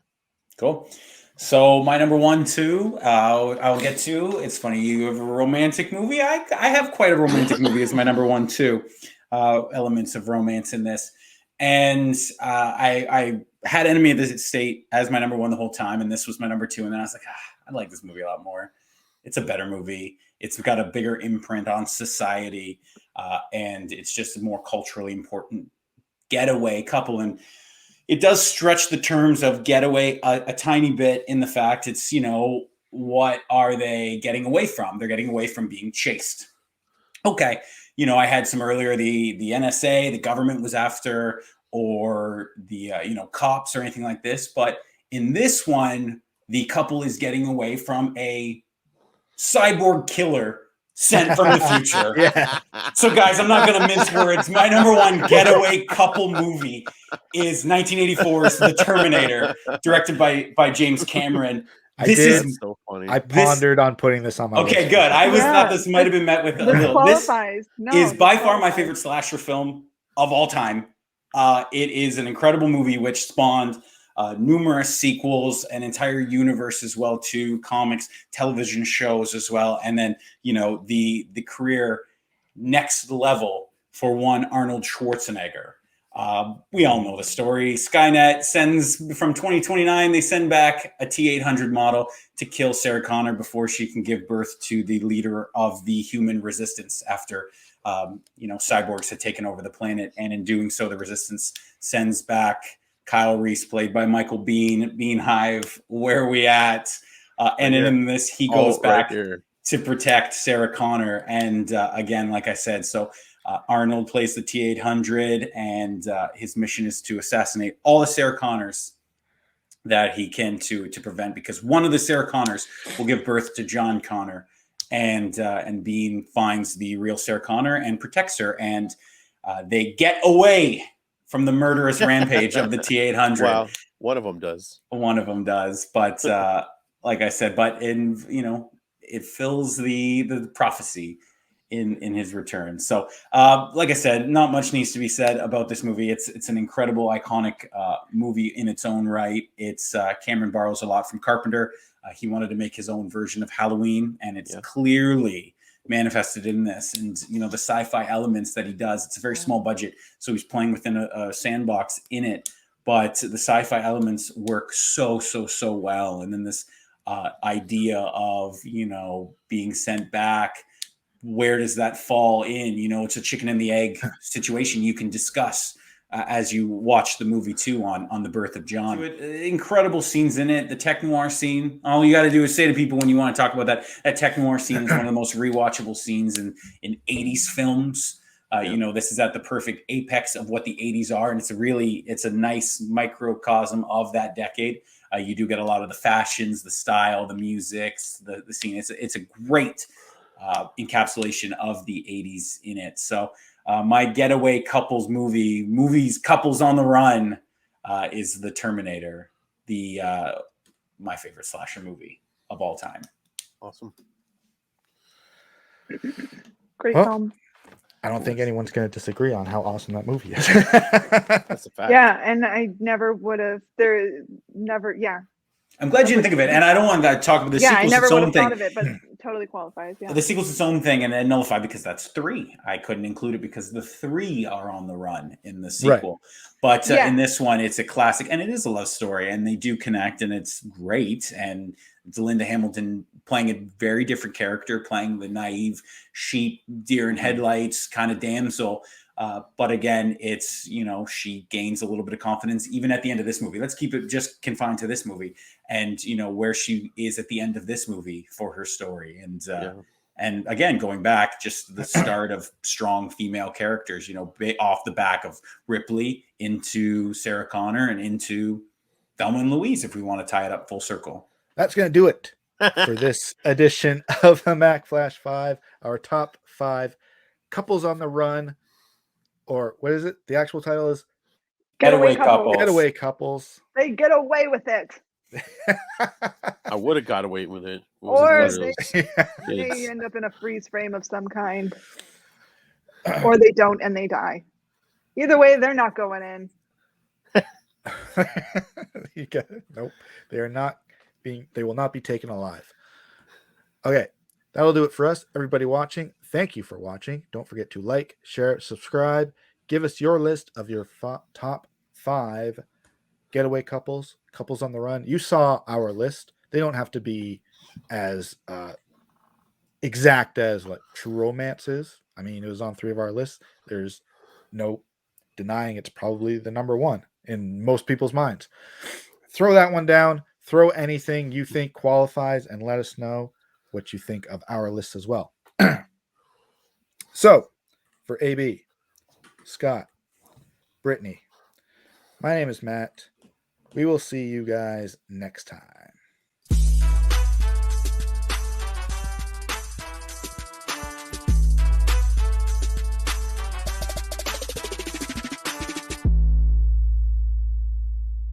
Cool. So my number 1, too, I'll get to. It's funny, you have a romantic movie. I have quite a romantic movie as my number 1, too. Elements of romance in this. And I had Enemy of the State as my number 1 the whole time, and this was my number 2. And then I was like, I like this movie a lot more. It's a better movie. It's got a bigger imprint on society, and it's just a more culturally important getaway couple. And it does stretch the terms of Getaway a tiny bit in the fact it's, what are they getting away from? They're getting away from being chased. Okay. I had some earlier, the NSA, the government was after, or the, cops or anything like this. But in this one, the couple is getting away from a cyborg killer sent from the future. Yeah. So, guys, I'm not going to mince words. My number 1 getaway couple movie is 1984's The Terminator, directed by James Cameron. This is so funny. I pondered on putting this on my list. Okay, good. I thought this might have been met with a little. Qualifies. This is by far my favorite slasher film of all time. It is an incredible movie which spawned numerous sequels, an entire universe as well, to comics, television shows as well, and then the career next level for one Arnold Schwarzenegger. We all know the story. Skynet sends, from 2029, they send back a T-800 model to kill Sarah Connor before she can give birth to the leader of the human resistance after, cyborgs had taken over the planet. And in doing so, the resistance sends back Kyle Reese, played by Michael Biehn, Beanhive. Where are we at? And in this, he goes back to protect Sarah Connor. And again, like I said, so Arnold plays the T-800, and his mission is to assassinate all the Sarah Connors that he can to prevent, because one of the Sarah Connors will give birth to John Connor, and Bean finds the real Sarah Connor and protects her, and they get away from the murderous rampage of the T-800. Wow, one of them does. One of them does, but like I said, but it fills the prophecy in his return. So like I said, not much needs to be said about this movie. It's an incredible, iconic movie in its own right. It's Cameron borrows a lot from Carpenter. He wanted to make his own version of Halloween, and it's clearly manifested in this. And the sci-fi elements that he does, it's a very small budget, so he's playing within a sandbox in it, but the sci-fi elements work so well. And then this idea of being sent back, where does that fall in? It's a chicken and the egg situation you can discuss as you watch the movie too on the birth of John. Incredible scenes in it. The tech noir scene. All you got to do is say to people when you want to talk about that tech noir scene is one of the most rewatchable scenes in 80s films. This is at the perfect apex of what the 80s are, and it's a nice microcosm of that decade. You do get a lot of the fashions, the style, the music, the scene. It's a great encapsulation of the 80s in it. So my getaway couples movies couples on the run is the Terminator, my favorite slasher movie of all time. Awesome. Great Well, film. I don't think anyone's going to disagree on how awesome that movie is. That's a fact. Yeah, and I never would have. Yeah. I'm glad you didn't think of it, and I don't want to talk about the Yeah, I sequel's never its would own have thing. thought of it, but totally qualifies. Yeah. The sequel's its own thing, and then nullified because that's 3. I couldn't include it because the 3 are on the run in the sequel. Right. But in this one, it's a classic, and it is a love story, and they do connect, and it's great. And it's Linda Hamilton playing a very different character, playing the naive sheep, deer in headlights kind of damsel. But again, it's, she gains a little bit of confidence even at the end of this movie. Let's keep it just confined to this movie and, where she is at the end of this movie for her story. And again, going back, just the start of strong female characters, off the back of Ripley into Sarah Connor and into Thelma and Louise, if we want to tie it up full circle. That's going to do it for this edition of the Mac Flash 5, our top 5 couples on the run. Or what is it? The actual title is Getaway couples. Getaway couples. They get away with it. I would have got away with it. Or they end up in a freeze frame of some kind. Or they don't and they die. Either way, they're not going in. Nope. They will not be taken alive. Okay. That'll do it for us. Everybody watching, thank you for watching. Don't forget to like, share, subscribe. Give us your list of your top 5 getaway couples on the run. You saw our list. They don't have to be as exact as what True Romance is. I mean, it was on 3 of our lists. There's no denying it's probably the number 1 in most people's minds. Throw that one down. Throw anything you think qualifies and let us know what you think of our list as well. So, for AB, Scott, Brittney, my name is Matt. We will see you guys next time.